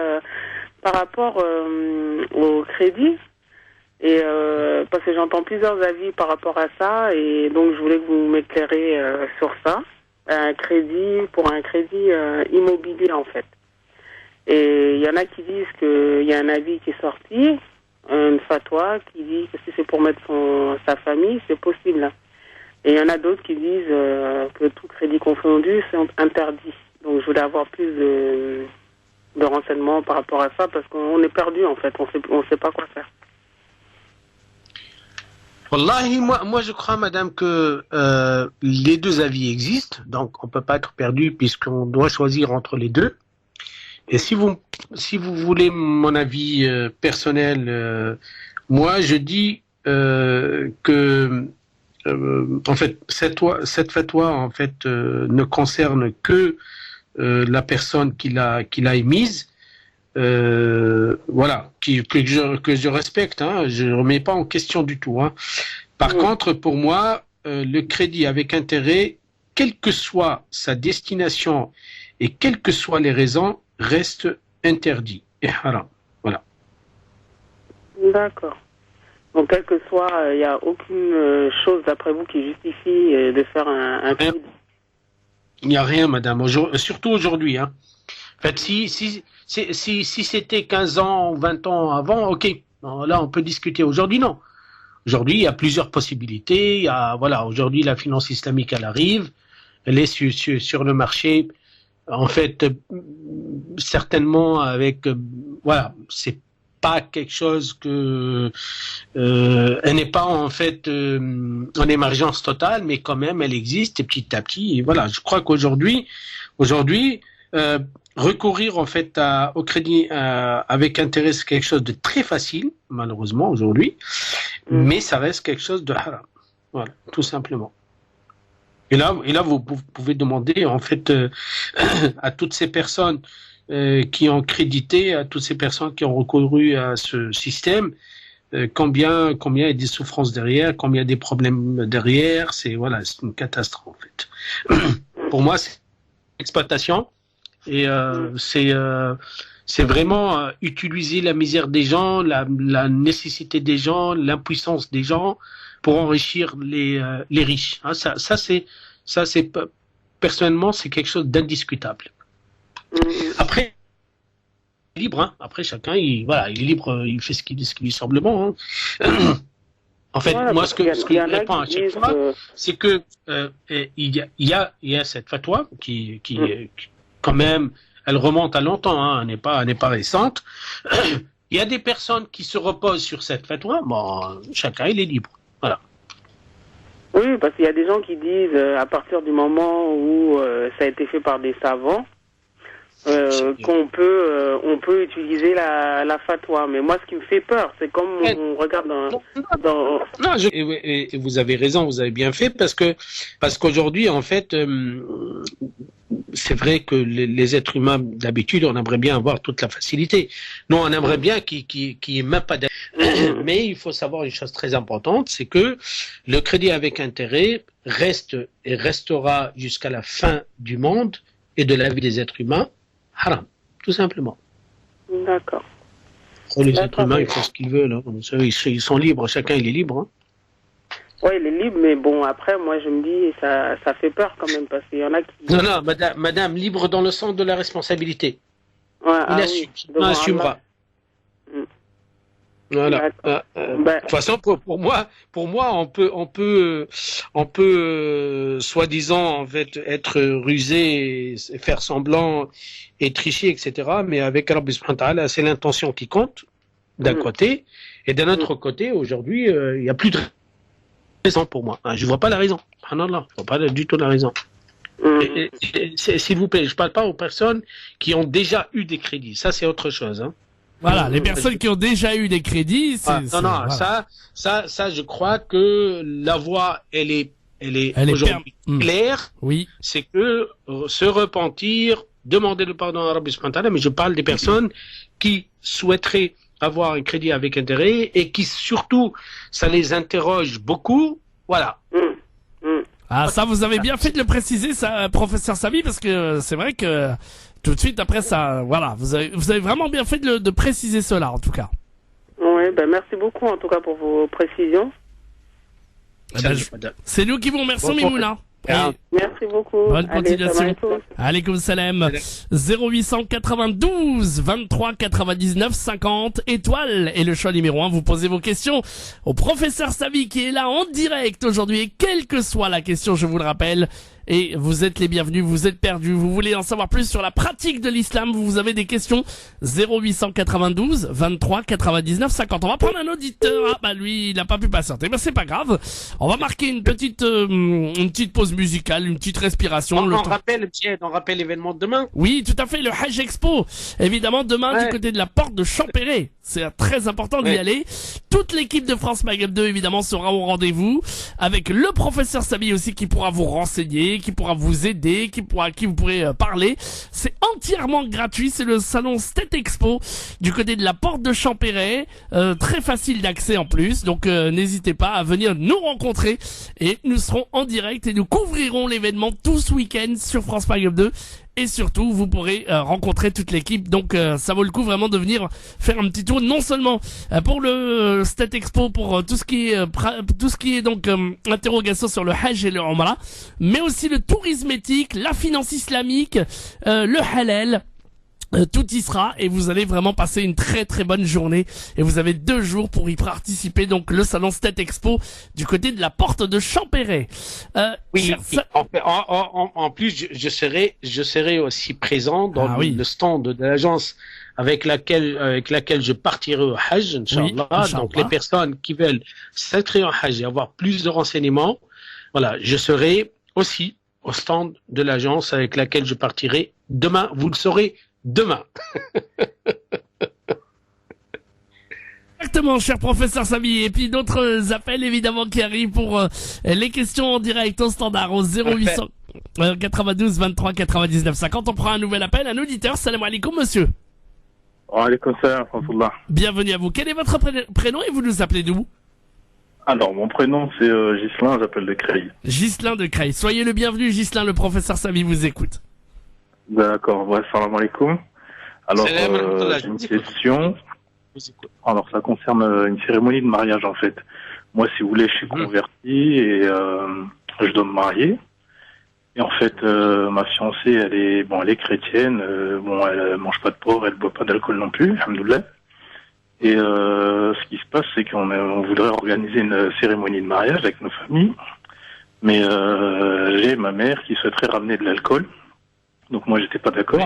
par rapport au crédit. Et parce que j'entends plusieurs avis par rapport à ça. Et donc, je voulais que vous m'éclairez sur ça. Pour un crédit immobilier, en fait. Et il y en a qui disent qu'il y a un avis qui est sorti, une fatwa qui dit que si c'est pour mettre sa famille, c'est possible. Et il y en a d'autres qui disent que tout crédit confondu, c'est interdit. Donc je voulais avoir plus de renseignements par rapport à ça, parce qu'on est perdu en fait, on sait pas quoi faire. Wallahi, moi je crois, madame, que les deux avis existent, donc on peut pas être perdu puisqu'on doit choisir entre les deux. Et si vous voulez mon avis personnel, moi je dis que en fait cette fatwa en fait ne concerne que la personne qui l'a émise. Voilà, que je respecte, hein, je ne remets pas en question du tout. Hein. Par contre, pour moi, le crédit avec intérêt, quelle que soit sa destination et quelles que soient les raisons, reste interdit et haram. Voilà. D'accord. Donc, quel que soit, il n'y a aucune chose d'après vous qui justifie de faire un crédit. Il n'y a rien, madame, surtout aujourd'hui. Hein. En fait, si c'était 15 ans ou 20 ans avant, ok. Là, on peut discuter. Aujourd'hui, non. Aujourd'hui, il y a plusieurs possibilités. Il y a, voilà, aujourd'hui, la finance islamique, elle arrive. Elle est sur le marché. En fait, certainement avec, voilà, c'est pas quelque chose que, elle n'est pas en fait en émergence totale, mais quand même, elle existe et petit à petit. Et voilà, je crois qu'aujourd'hui, recourir en fait au crédit avec intérêt, c'est quelque chose de très facile, malheureusement aujourd'hui, mais ça reste quelque chose de haram. Voilà, tout simplement. Et là, vous pouvez demander en fait à toutes ces personnes qui ont crédité, à toutes ces personnes qui ont recouru à ce système, combien il y a des souffrances derrière, combien il y a des problèmes derrière. C'est une catastrophe en fait. Pour moi, c'est exploitation et c'est vraiment utiliser la misère des gens, la nécessité des gens, l'impuissance des gens pour enrichir les riches. Hein, ça c'est personnellement c'est quelque chose d'indiscutable. Après, il est libre. Hein. Après, chacun, il est libre. Il fait ce qui lui semble bon. Hein. En fait, moi, ce que je réponds à chaque fois, c'est que il y a cette fatwa qui quand même, elle remonte à longtemps. Hein. Elle n'est pas récente. Il y a des personnes qui se reposent sur cette fatwa. Bon, chacun, il est libre. Voilà. Oui, parce qu'il y a des gens qui disent à partir du moment où ça a été fait par des savants. On peut utiliser la fatwa, mais moi ce qui me fait peur, c'est comme on regarde dans... Non, et vous avez raison, vous avez bien fait parce qu'aujourd'hui en fait c'est vrai que les êtres humains d'habitude on aimerait bien avoir toute la facilité. Non, on aimerait bien qu'il n'y ait même pas mais il faut savoir une chose très importante, c'est que le crédit avec intérêt reste et restera jusqu'à la fin du monde et de la vie des êtres humains haram, tout simplement. D'accord. Les êtres humains, ils font ce qu'ils veulent. Hein. Ils sont libres, chacun il est libre. Hein. Oui, il est libre, mais bon, après, moi je me dis, ça fait peur quand même, parce qu'il y en a qui... Non, madame, libre dans le sens de la responsabilité. Ouais, il assumera. Voilà. De toute façon, pour moi, on peut soi-disant en fait être rusé, et faire semblant et tricher, etc. Mais avec Allah subhanahu wa ta'ala, c'est l'intention qui compte d'un côté, et d'un autre côté, aujourd'hui, il n'y a plus de raison pour moi. Je vois pas la raison. Subhanallah, je vois pas du tout la raison. S'il vous plaît, je parle pas aux personnes qui ont déjà eu des crédits. Ça, c'est autre chose. Hein. Voilà, les personnes qui ont déjà eu des crédits, voilà. Ça, je crois que la voie, elle est aujourd'hui claire. Oui. C'est que se repentir, demander le pardon à Rabbi subhanahu wa ta'ala, mais je parle des personnes qui souhaiteraient avoir un crédit avec intérêt et qui surtout, ça les interroge beaucoup. Voilà. Ah, ça, vous avez bien fait de le préciser, ça, professeur Sabi, parce que c'est vrai que tout de suite après ça, voilà, vous avez vraiment bien fait de préciser cela, en tout cas. Oui, merci beaucoup, en tout cas, pour vos précisions. C'est nous qui vous remercions, Mimouna. Merci beaucoup. Bonne continuation. Alaykoum salam. 0892 23 99 50 étoiles et le choix numéro 1. Vous posez vos questions au professeur Sabi qui est là en direct aujourd'hui et quelle que soit la question, je vous le rappelle. Et vous êtes les bienvenus, vous êtes perdus, vous voulez en savoir plus sur la pratique de l'islam, vous avez des questions, 0892 23 99 50. On va prendre un auditeur, lui il n'a pas pu patienter, mais c'est pas grave. On va marquer une petite pause musicale, une petite respiration. On rappelle l'événement de demain. Oui, tout à fait, le Hajj Expo. Évidemment, demain du côté de la porte de Champéret. C'est très important d'y aller. Toute l'équipe de France Maghreb 2 évidemment sera au rendez-vous avec le professeur Sabi aussi qui pourra vous renseigner, qui pourra vous aider, qui vous pourrez parler. C'est entièrement gratuit, c'est le salon State Expo du côté de la porte de Champéret, très facile d'accès en plus. Donc n'hésitez pas à venir nous rencontrer et nous serons en direct et nous couvrirons l'événement tout ce week-end sur France Maghreb 2. Et surtout, vous pourrez rencontrer toute l'équipe. Donc, ça vaut le coup vraiment de venir faire un petit tour, non seulement pour le State Expo, pour tout ce qui est donc interrogation sur le Hajj et le Umrah, mais aussi le tourisme éthique, la finance islamique, le halal. Tout y sera et vous allez vraiment passer une très très bonne journée et vous avez 2 jours pour y participer, donc le salon Stet Expo du côté de la porte de Champéret. Oui, en plus je serai aussi présent dans le stand de l'agence avec laquelle je partirai au Hajj, Inch'Allah. Oui, donc les personnes qui veulent s'inscrire au Hajj et avoir plus de renseignements, voilà, je serai aussi au stand de l'agence avec laquelle je partirai demain, vous le saurez demain. Exactement, cher professeur Samy. Et puis d'autres appels évidemment qui arrivent pour les questions en direct au standard au 0800 92 23 99 50. On prend un nouvel appel, un auditeur. Salam alaikum monsieur. Wa alaikum salam wa rahmatullah. Bienvenue à vous. Quel est votre prénom et vous nous appelez d'où? Alors mon prénom c'est Ghislain, j'appelle de Creil. Ghislain de Creil. Soyez le bienvenu Ghislain, le professeur Samy vous écoute. D'accord, ouais, salam alaikum. Alors, j'ai une question. Alors, ça concerne une cérémonie de mariage, en fait. Moi, si vous voulez, je suis converti et je dois me marier. Et en fait, ma fiancée, elle est chrétienne. Elle mange pas de porc, elle boit pas d'alcool non plus, alhamdoulilah. Et ce qui se passe, c'est qu'on voudrait organiser une cérémonie de mariage avec nos familles. Mais j'ai ma mère qui souhaiterait ramener de l'alcool. Donc moi j'étais pas d'accord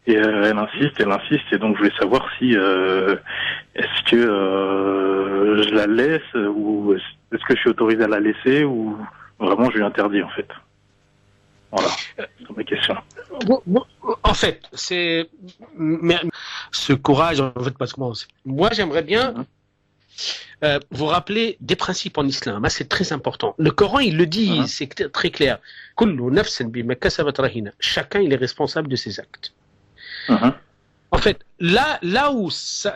et elle insiste et donc je voulais savoir si est-ce que je la laisse ou est-ce que je suis autorisé à la laisser ou vraiment je lui interdis en fait. Voilà, c'est ma question. En fait, c'est ce courage en fait parce que moi j'aimerais bien vous rappeler des principes en islam. C'est très important. Le Coran, il le dit, c'est très clair. Chacun, il est responsable de ses actes. En fait, là où ça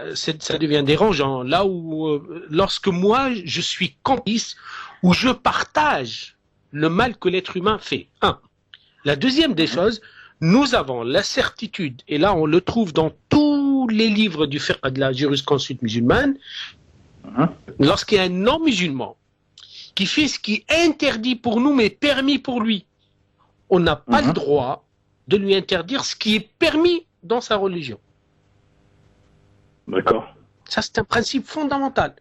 devient dérangeant, là où, lorsque moi, je suis complice, où je partage le mal que l'être humain fait. La deuxième des choses, nous avons la certitude, et là, on le trouve dans tous les livres du fiqh de la jurisprudence musulmane, lorsqu'il y a un non-musulman qui fait ce qui est interdit pour nous mais permis pour lui, on n'a pas le droit de lui interdire ce qui est permis dans sa religion. D'accord. Ça, c'est un principe fondamental.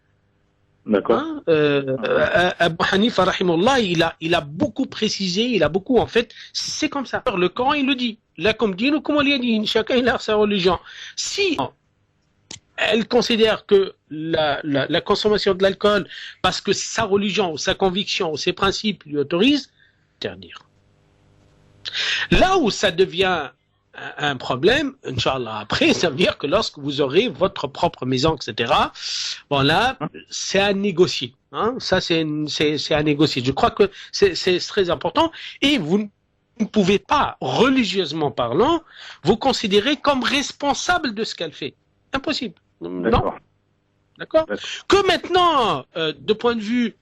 D'accord. Abu Hanifa, rahimahullah, il a beaucoup précisé, il a beaucoup, en fait, c'est comme ça. Le Coran, il le dit. Là, comme dit, chacun il a sa religion. Si elle considère que la consommation de l'alcool, parce que sa religion, ou sa conviction, ou ses principes lui autorisent, interdire. Là où ça devient un problème, Inch'Allah, après, ça veut dire que lorsque vous aurez votre propre maison, etc., bon là, c'est à négocier. Ça, c'est à négocier. Je crois que c'est très important. Et vous ne pouvez pas, religieusement parlant, vous considérer comme responsable de ce qu'elle fait. Impossible. Non. D'accord. Que maintenant, de point de vue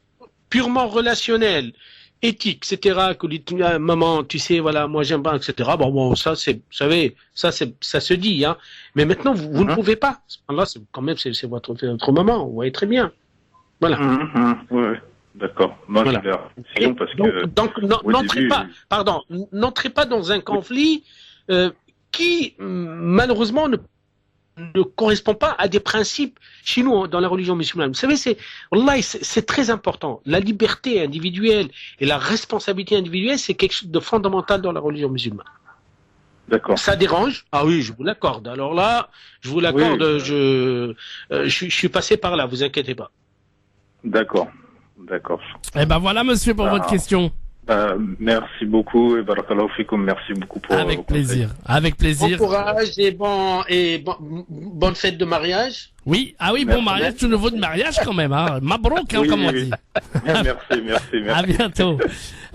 purement relationnel, éthique, etc., que maman, tu sais, voilà, moi j'aime pas, etc. Bon, ça, c'est, vous savez, ça se dit, hein. Mais maintenant, vous ne pouvez pas. Là, quand même, c'est votre maman. Vous voyez très bien. Voilà. Ouais. D'accord. Moi, voilà. Donc, n'entrez pas dans un conflit qui, malheureusement, ne correspond pas à des principes chez nous dans la religion musulmane. Vous savez, c'est très important. La liberté individuelle et la responsabilité individuelle, c'est quelque chose de fondamental dans la religion musulmane. D'accord. Ça dérange? Ah oui, je vous l'accorde. Alors là, je vous l'accorde. Oui, je suis passé par là. Vous inquiétez pas. D'accord. Eh ben voilà, monsieur, pour votre question. Merci beaucoup et barakallahu fikoum. Merci beaucoup pour avec plaisir. Avec plaisir. Bon courage et bonne fête de mariage. Oui, bon mariage, tout nouveau de mariage quand même, hein. Mabrouk, comme on dit. Merci. À bientôt.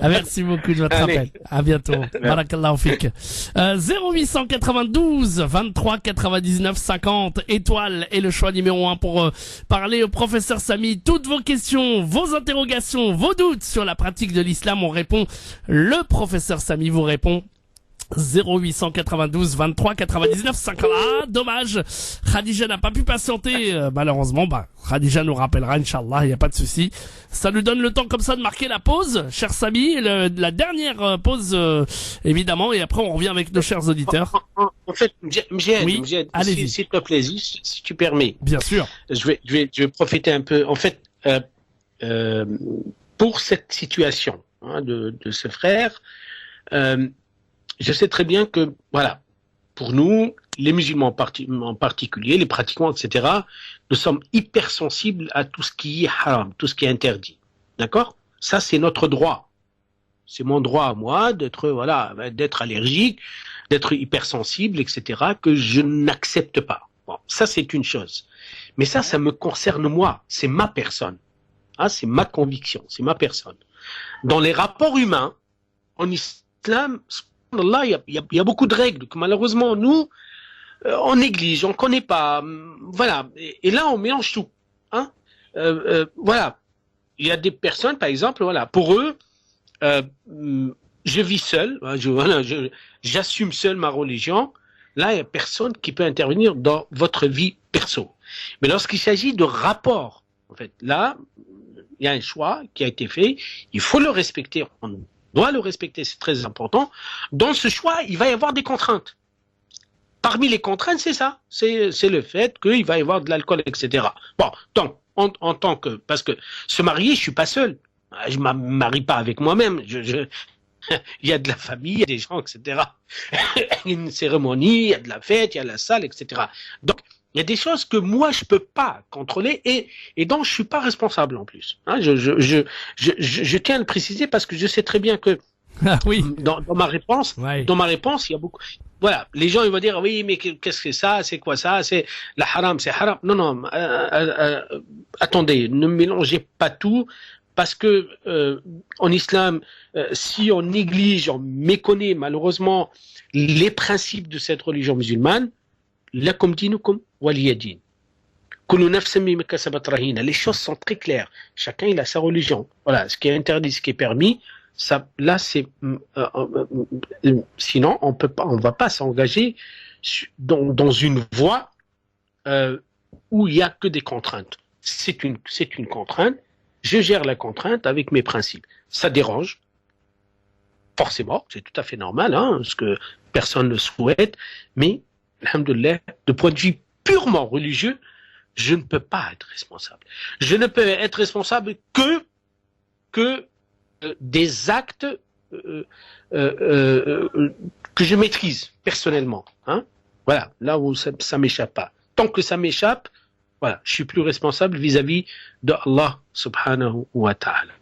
Merci beaucoup de votre appel. À bientôt. Barakallahu fik. 0892 23 99 50 étoiles est le choix numéro 1 pour parler au professeur Samy. Toutes vos questions, vos interrogations, vos doutes sur la pratique de l'islam, on répond. Le professeur Samy vous répond. 0892 23 99 50. Ah, dommage. Khadija n'a pas pu patienter, malheureusement. Khadija nous rappellera, Inch'Allah, il n'y a pas de souci. Ça nous donne le temps comme ça de marquer la pause, cher Samy, la dernière pause, évidemment, et après on revient avec nos chers auditeurs. En fait, Mjed, allez-y. s'il te plaît, si tu permets. Bien sûr. Je vais profiter un peu. En fait, pour cette situation de ce frère, je sais très bien que, voilà, pour nous, les musulmans en particulier, les pratiquants, etc., nous sommes hypersensibles à tout ce qui est haram, tout ce qui est interdit. D'accord? Ça, c'est notre droit. C'est mon droit à moi d'être allergique, d'être hypersensible, etc., que je n'accepte pas. Bon, ça, c'est une chose. Mais ça me concerne moi. C'est ma personne. C'est ma conviction. C'est ma personne. Dans les rapports humains, en islam, il y a beaucoup de règles que malheureusement, nous, on néglige, on ne connaît pas. Voilà. Et là, on mélange tout. Voilà. Il y a des personnes, par exemple, voilà, pour eux, je vis seul, j'assume seul ma religion. Là, il n'y a personne qui peut intervenir dans votre vie perso. Mais lorsqu'il s'agit de rapports, en fait, là, il y a un choix qui a été fait. Il faut le respecter. On doit le respecter, c'est très important. Dans ce choix, il va y avoir des contraintes. Parmi les contraintes, c'est ça. C'est le fait qu'il va y avoir de l'alcool, etc. Bon, donc, en tant que, parce que se marier, je suis pas seul. Je me marie pas avec moi-même. Il y a de la famille, il y a des gens, etc. Il y a une cérémonie, il y a de la fête, il y a la salle, etc. Donc, il y a des choses que moi, je peux pas contrôler et dont je suis pas responsable en plus. Je tiens à le préciser parce que je sais très bien que oui. Dans ma réponse, il y a beaucoup. Voilà, les gens ils vont dire oui, mais qu'est-ce que c'est ça, c'est quoi ça, c'est la haram, c'est haram. Non, attendez, ne mélangez pas tout parce que en islam, si on néglige, on méconnaît malheureusement les principes de cette religion musulmane, lakum dinukum waliyadin. Les choses sont très claires. Chacun il a sa religion. Voilà, ce qui est interdit, ce qui est permis. Ça, là, c'est sinon on va pas s'engager dans une voie où il y a que des contraintes. C'est une contrainte. Je gère la contrainte avec mes principes. Ça dérange, forcément, c'est tout à fait normal, parce que personne ne souhaite. Mais, alhamdoulilah, de point de vue purement religieux, je ne peux pas être responsable. Je ne peux être responsable que des actes que je maîtrise personnellement. Voilà, là où ça m'échappe pas. Tant que ça m'échappe, voilà, je suis plus responsable vis-à-vis de Allah subhanahu wa ta'ala.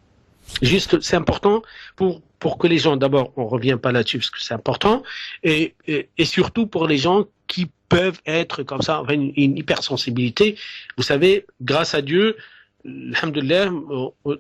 Juste, c'est important pour que les gens, d'abord, on revient pas là-dessus parce que c'est important, et surtout pour les gens qui peuvent être comme ça, enfin, une hypersensibilité. Vous savez, grâce à Dieu, alhamdoulilah,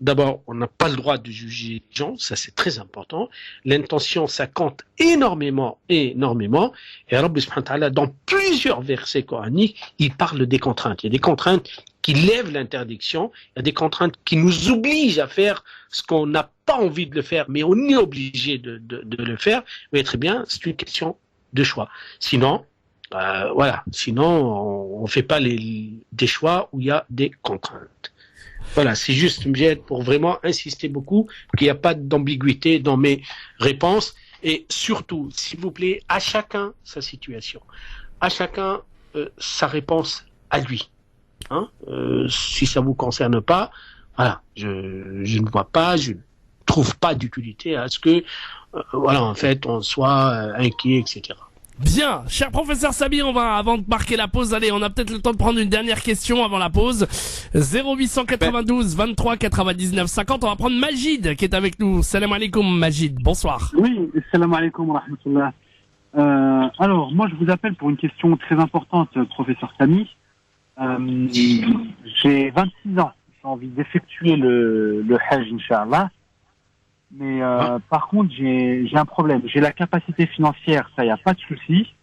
d'abord, on n'a pas le droit de juger les gens, ça c'est très important. L'intention, ça compte énormément. Et Rabbi subhanahu wa ta'ala, dans plusieurs versets coraniques, il parle des contraintes. Il y a des contraintes qui lèvent l'interdiction, il y a des contraintes qui nous obligent à faire ce qu'on n'a pas envie de le faire, mais on est obligé de le faire. Mais très bien, c'est une question de choix. Sinon, on fait pas des choix où il y a des contraintes. Voilà, c'est juste pour vraiment insister beaucoup qu'il n'y a pas d'ambiguïté dans mes réponses et surtout, s'il vous plaît, à chacun sa situation, à chacun sa réponse à lui. Si ça vous concerne pas, voilà, je ne vois pas, je ne trouve pas d'utilité à ce que, en fait, on soit inquiet, etc. Bien, cher professeur Sabir, avant de marquer la pause, allez, on a peut-être le temps de prendre une dernière question avant la pause. 0892 23 99 50, on va prendre Majid qui est avec nous. Salam alaikum Majid, bonsoir. Oui, salam alaikum wa rahmatullah. Alors, moi je vous appelle pour une question très importante, professeur Sami. J'ai 26 ans, j'ai envie d'effectuer le Hajj, Inch'Allah. Mais par contre, j'ai un problème. J'ai la capacité financière, ça, y a pas de souci.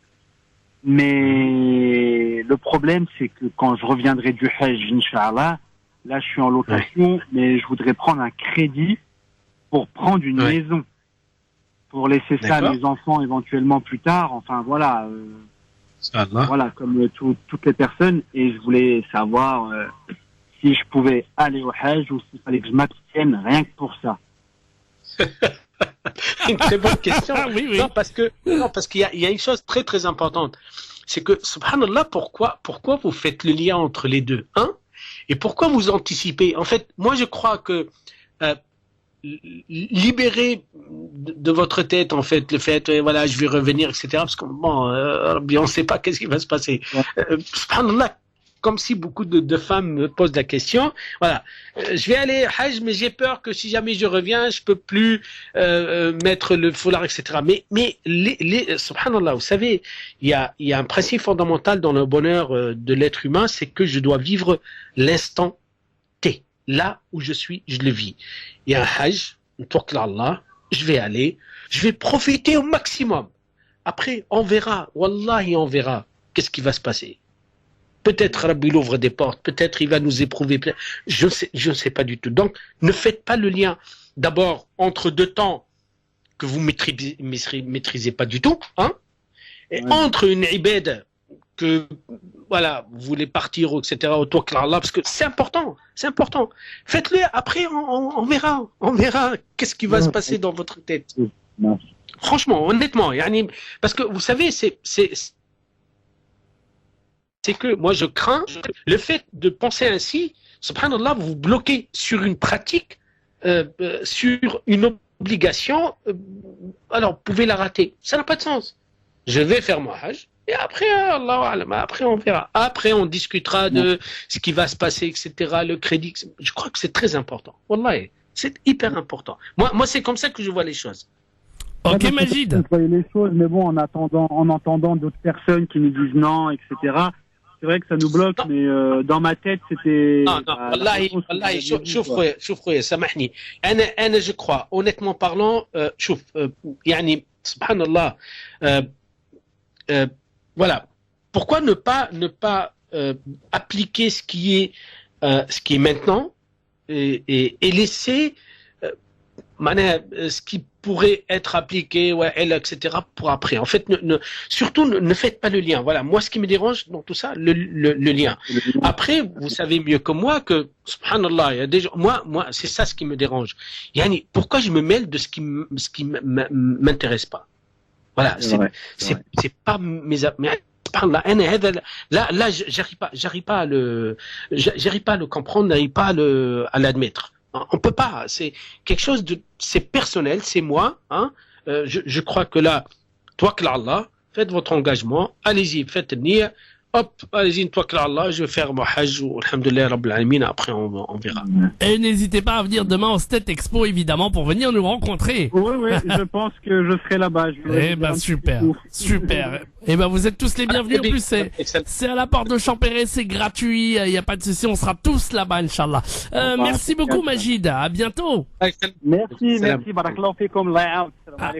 Mais le problème, c'est que quand je reviendrai du Hajj, Inch'Allah, là, je suis en location, mais je voudrais prendre un crédit pour prendre une maison. Pour laisser ça à mes enfants éventuellement plus tard. Enfin, voilà. Voilà, comme toutes les personnes. Et je voulais savoir si je pouvais aller au Hajj ou s'il fallait que je m'abstienne rien que pour ça. Une très bonne question. Oui, oui. Non, parce qu'il y a une chose très très importante. C'est que, subhanallah, pourquoi vous faites le lien entre les deux, hein? Et pourquoi vous anticipez? En fait, moi je crois que libérer de votre tête, en fait, le fait, voilà, je vais revenir, etc. Parce que bon, on ne sait pas qu'est-ce qui va se passer. Subhanallah, comme si beaucoup de femmes me posent la question. Voilà, je vais aller Hajj, mais j'ai peur que si jamais je reviens, je peux plus mettre le foulard, etc. Mais subhanallah, vous savez, il y a un principe fondamental dans le bonheur de l'être humain, c'est que je dois vivre l'instant T. Là où je suis, je le vis. Il y a un Hajj, un tawakkul ala Allah, je vais aller, je vais profiter au maximum. Après, on verra, wallahi, on verra qu'est-ce qui va se passer. Peut-être Rabbi il ouvre des portes, peut-être il va nous éprouver, je ne sais pas du tout. Donc, ne faites pas le lien d'abord entre deux temps que vous maîtrisez pas du tout, hein, et entre une ibad que voilà, vous voulez partir, etc., au tawakkul ala Allah, parce que c'est important. Faites-le, après on verra qu'est-ce qui va se passer dans votre tête. Franchement, honnêtement, parce que vous savez, c'est que moi je crains le fait de penser ainsi, subhanallah, vous vous bloquez sur une pratique, sur une obligation, alors vous pouvez la rater. Ça n'a pas de sens. Je vais faire mon hajj, et après, après on verra. Après on discutera de ce qui va se passer, etc., le crédit. Je crois que c'est très important. Wallahi, c'est hyper important. Moi c'est comme ça que je vois les choses. Ok, Majid. Les choses, mais bon, en entendant d'autres personnes qui nous disent non, etc., c'est vrai que ça nous bloque, mais dans ma tête, c'était... Non, wallahi, شوف خويا سامحني. أنا je crois, honnêtement parlant, شوف, subhanallah, voilà. Pourquoi ne pas appliquer ce qui est maintenant et laisser ce qui pourrait être appliqué, etc., pour après. En fait, surtout ne faites pas le lien. Voilà, moi, ce qui me dérange dans tout ça, le lien. Après, vous savez mieux que moi que, subhanallah, il y a des gens, moi, c'est ça ce qui me dérange. Pourquoi je me mêle de ce qui m'intéresse pas? Voilà, c'est pas mes là, j'arrive pas à le comprendre, j'arrive pas à l'admettre. On peut pas, c'est quelque chose c'est personnel, c'est moi, hein. Je crois que là, tawakkul ala Allah, faites votre engagement, allez-y, faites niya, hop, allez-y, tawakkul ala Allah, je vais faire mon hajj, alhamdoulilah rabbil alamin, après on verra. Et n'hésitez pas à venir demain au State Expo, évidemment, pour venir nous rencontrer. Oui, je pense que je serai là-bas. Super. Et vous êtes tous les bienvenus. En plus, c'est à la porte de Champéret, c'est gratuit, il n'y a pas de souci, on sera tous là-bas, Inch'Allah. Merci beaucoup, Majid. À bientôt. Merci. Barakallahu fikum.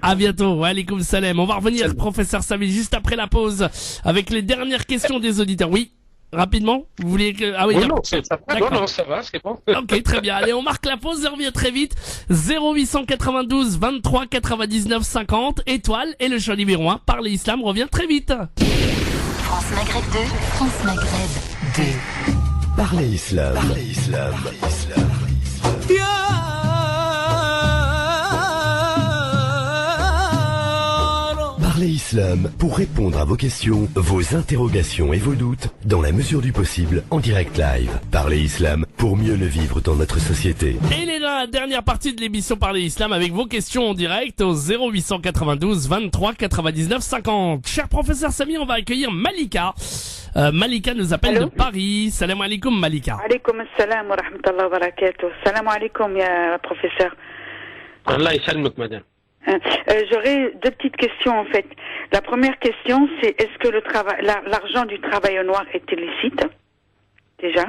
À bientôt. Wa alaykoum salam. On va revenir, professeur Sami, juste après la pause, avec les dernières questions des auditeurs. Oui. Rapidement, vous vouliez que... Ah oui, non, ça va, c'est bon. Ok, très bien. Allez, on marque la pause et on revient très vite. 0892 23 99 50, étoile, et le choix numéro 1, Parler Islam, revient très vite. France Maghreb 2, France Maghreb 2. Parler Islam. Parler Islam pour répondre à vos questions, vos interrogations et vos doutes dans la mesure du possible en direct live. Parler Islam pour mieux le vivre dans notre société. Et il est là, la dernière partie de l'émission Parler Islam avec vos questions en direct au 0892 23 99 50. Cher professeur Sami, on va accueillir Malika. Malika nous appelle de Paris. Salam alaikum Malika. Alaikum assalam wa rahmatullahi wa barakatuh. Salam alaikum ya professeur. Allah ysalmuk madame. J'aurais deux petites questions en fait. La première question, c'est est-ce que l'argent du travail au noir est illicite déjà?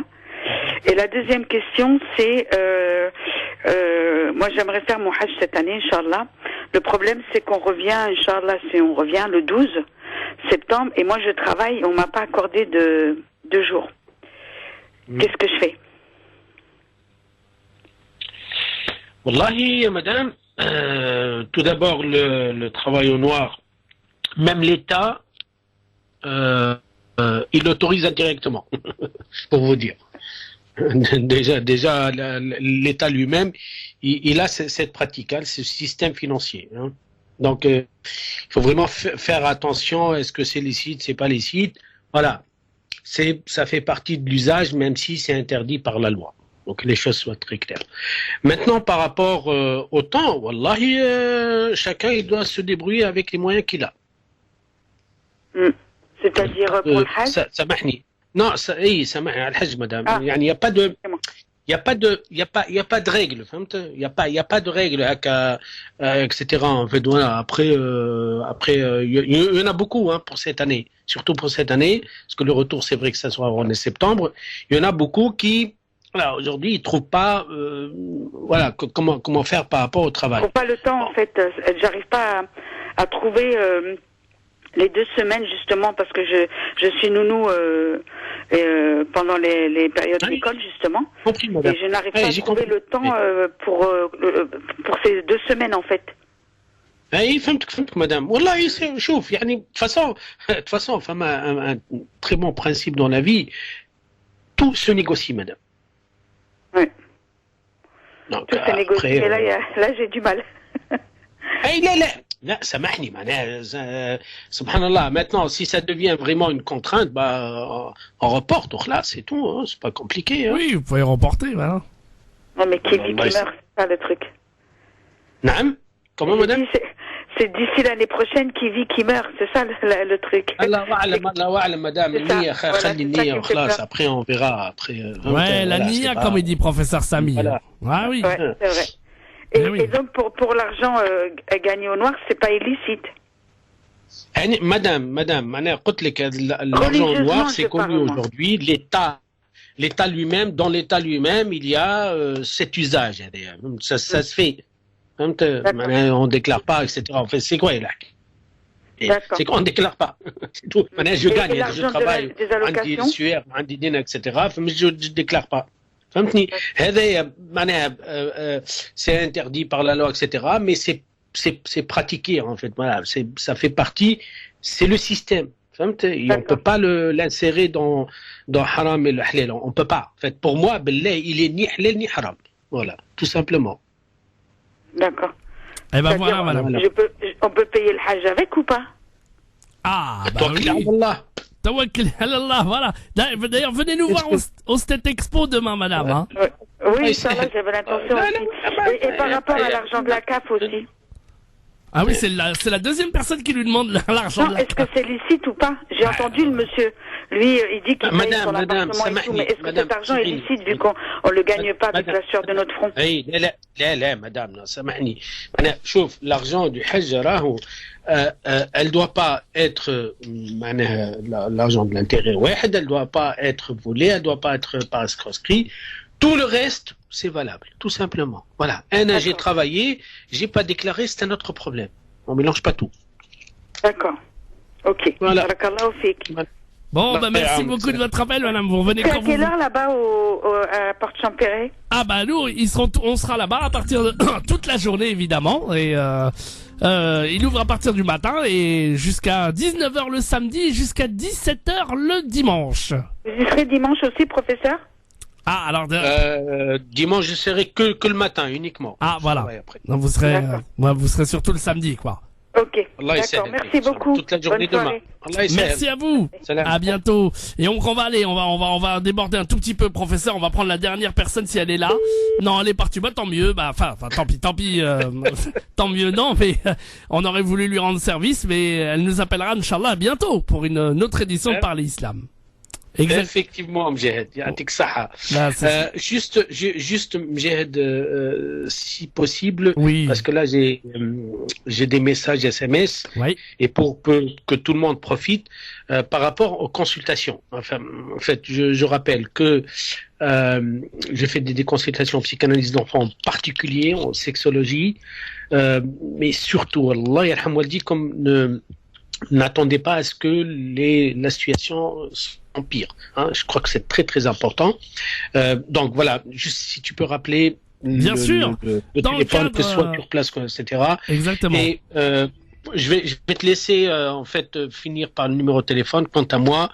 Et la deuxième question, c'est moi j'aimerais faire mon hajj cette année, Inch'Allah. Le problème, c'est qu'on revient, Inch'Allah, on revient le 12 septembre et moi je travaille, on m'a pas accordé de 2 jours. Qu'est-ce que je fais? Wallahi, madame, tout d'abord, le travail au noir, même l'État, il l'autorise indirectement, pour vous dire. Déjà, l'État lui-même, il a cette pratique, hein, ce système financier. Hein. Donc, il faut vraiment faire attention. Est-ce que c'est licite, c'est pas licite? Voilà. Ça fait partie de l'usage, même si c'est interdit par la loi. Donc, que les choses soient très claires. Maintenant, par rapport au temps, wallahi, chacun, il doit se débrouiller avec les moyens qu'il a. C'est-à-dire pour le Hajj? سامحني. Non, سامحني على الحج madame. يعني il y a pas de règles, il y a pas de règles etc. En fait, voilà, après il y en a beaucoup hein, pour cette année, surtout pour cette année, parce que le retour c'est vrai que ça sera en septembre. Il y en a beaucoup qui voilà, aujourd'hui ils trouvent pas voilà comment faire par rapport au travail. Je trouve pas le temps en fait, j'arrive pas à trouver les 2 semaines justement parce que je suis nounou pendant les périodes d'école justement et je n'arrive pas à trouver le temps pour ces 2 semaines en fait. اي فهمتك madame. والله شوف يعني de toute façon فما un très bon principe dans la vie, tout se négocie madame. Oui. Donc, tout se négocie mais là j'ai du mal. لا سامحني معناها سبحان الله. Maintenant si ça devient vraiment une contrainte on reporte là c'est tout hein, c'est pas compliqué hein. Oui vous pouvez reporter voilà. Non mais qui vit qui meurt c'est ça le truc. نعم comment madame? C'est d'ici l'année prochaine qui vit qui meurt c'est ça le truc. الله أعلم madame. النية خلي النية وخلاص après on verra après. Ouais la niya comme il dit professeur Samy. Ah oui. Ouais, c'est vrai. Et donc pour l'argent gagné au noir, c'est pas illicite. Madame, قلت لك l'argent au noir, c'est connu aujourd'hui. L'État lui-même, dans l'État lui-même, il y a cet usage. Ça se fait. On déclare pas, etc. En fait, c'est quoi là? C'est qu'on déclare pas. C'est tout. Je gagne, je travaille, etc. Mais je déclare pas. فهمتني هذا معناها c'est interdit par la loi etc. mais c'est pratiqué en fait voilà ça fait partie c'est le système فهمت on peut pas l'insérer dans haram et le halal on peut pas en fait pour moi بالله il est ni halal ni haram voilà tout simplement. D'accord. Et ben voilà madame. On peut payer le hajj avec ou pas? Ah bah oui. Tawakkal Allah, voilà. D'ailleurs, venez nous voir au State Expo demain, madame. Hein. Oui, ça va, j'avais l'intention aussi. Et par rapport à l'argent de la CAF aussi. Ah oui, c'est la deuxième personne qui lui demande l'argent de la CAF. Est-ce que c'est licite ou pas? J'ai entendu le monsieur. Lui, il dit qu'il paye son appartement et tout, mais est-ce que cet argent est licite vu qu'on ne le gagne pas avec la sueur de notre front? لا madame, سامحني. شوف, l'argent du Hajj, elle doit pas être l'argent de l'intérêt واحد, elle doit pas être volée, elle doit pas être proscrit. Tout le reste, c'est valable, tout simplement. Voilà. J'ai travaillé, j'ai pas déclaré, c'est un autre problème. On mélange pas tout. D'accord. Ok. Voilà. Bon, merci beaucoup de votre appel, madame. Vous revenez quand vous... C'est à quelle heure là-bas à la Porte Champéret? Ah bah nous, on sera là-bas à partir de toute la journée évidemment et il ouvre à partir du matin et jusqu'à 19h le samedi et jusqu'à 17h le dimanche. Vous y serez dimanche aussi, professeur? Ah alors dimanche je serai que le matin uniquement. Ah voilà. Donc vous serez surtout le samedi quoi. Ok. D'accord. Merci beaucoup. Toute la journée demain. Merci à vous. Salam. À bientôt. Et on va aller, on va déborder un tout petit peu, professeur. On va prendre la dernière personne si elle est là. Non, elle est partie. Bah tant mieux. Bah enfin tant pis. Tant mieux non. Mais on aurait voulu lui rendre service, mais elle nous appellera Inch'Allah bientôt pour une autre édition de Parler Islam. Exact. Effectivement, Mjahid, يعطيك الصحة. Juste Mjahid, si possible, oui. Parce que là j'ai des messages SMS, oui. Et pour que tout le monde profite, par rapport aux consultations. Enfin, en fait, je rappelle que je fais des consultations en psychanalyse d'enfants en particulier, en sexologie, mais surtout, Allah yarham waldi, comme n'attendez pas à ce que la situation empire. Hein. Je crois que c'est très très important. Donc voilà, juste si tu peux rappeler bien sûr le téléphone, que ce soit sur place, etc. Exactement. Et je vais te laisser en fait finir par le numéro de téléphone. Quant à moi,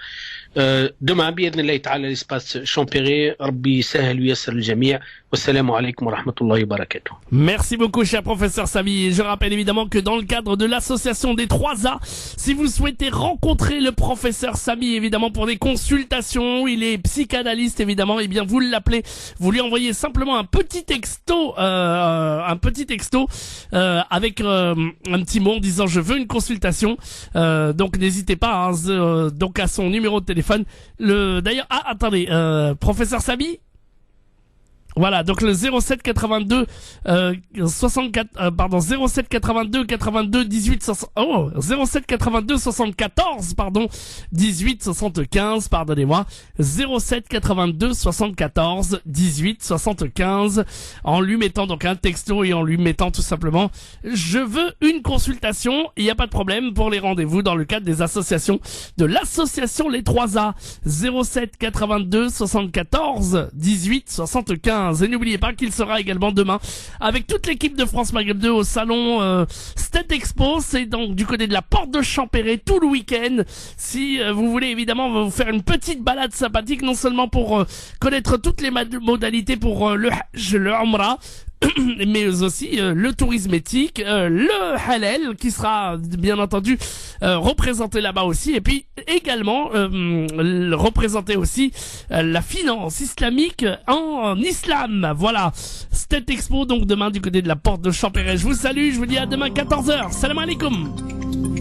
demain بإذن الله تعالى l'espace Champéret. ربي يسهل ويسر الجميع. والسلام عليكم ورحمة الله وبركاته. Merci beaucoup, cher professeur Samy. Et je rappelle évidemment que dans le cadre de l'association des 3A, si vous souhaitez rencontrer le professeur Samy, évidemment pour des consultations, il est psychanalyste évidemment, et bien vous l'appelez, vous lui envoyez simplement un petit texto avec un petit mot en disant je veux une consultation. Donc n'hésitez pas, hein, donc à son numéro de téléphone. D'ailleurs, attendez, professeur Samy. Voilà, donc le 07 82 07 82 82 18 07 82 74 18 75, pardonnez-moi, 07 82 74 18 75, en lui mettant donc un texto et en lui mettant tout simplement je veux une consultation. Il n'y a pas de problème pour les rendez-vous dans le cadre des associations de l'association Les 3A. 07 82 74 18 75. Et n'oubliez pas qu'il sera également demain avec toute l'équipe de France Maghreb 2 au salon State Expo. C'est donc du côté de la porte de Champéret tout le week-end. Si vous voulez évidemment vous faire une petite balade sympathique, non seulement pour connaître toutes les modalités pour le Hajj, le Umrah, mais aussi le tourisme éthique, le halal qui sera bien entendu représenté là-bas aussi, et puis également représenter aussi la finance islamique en islam. Voilà, State Expo donc demain du côté de la porte de Champéret. Je vous salue, je vous dis à demain 14h. Salam alaikum.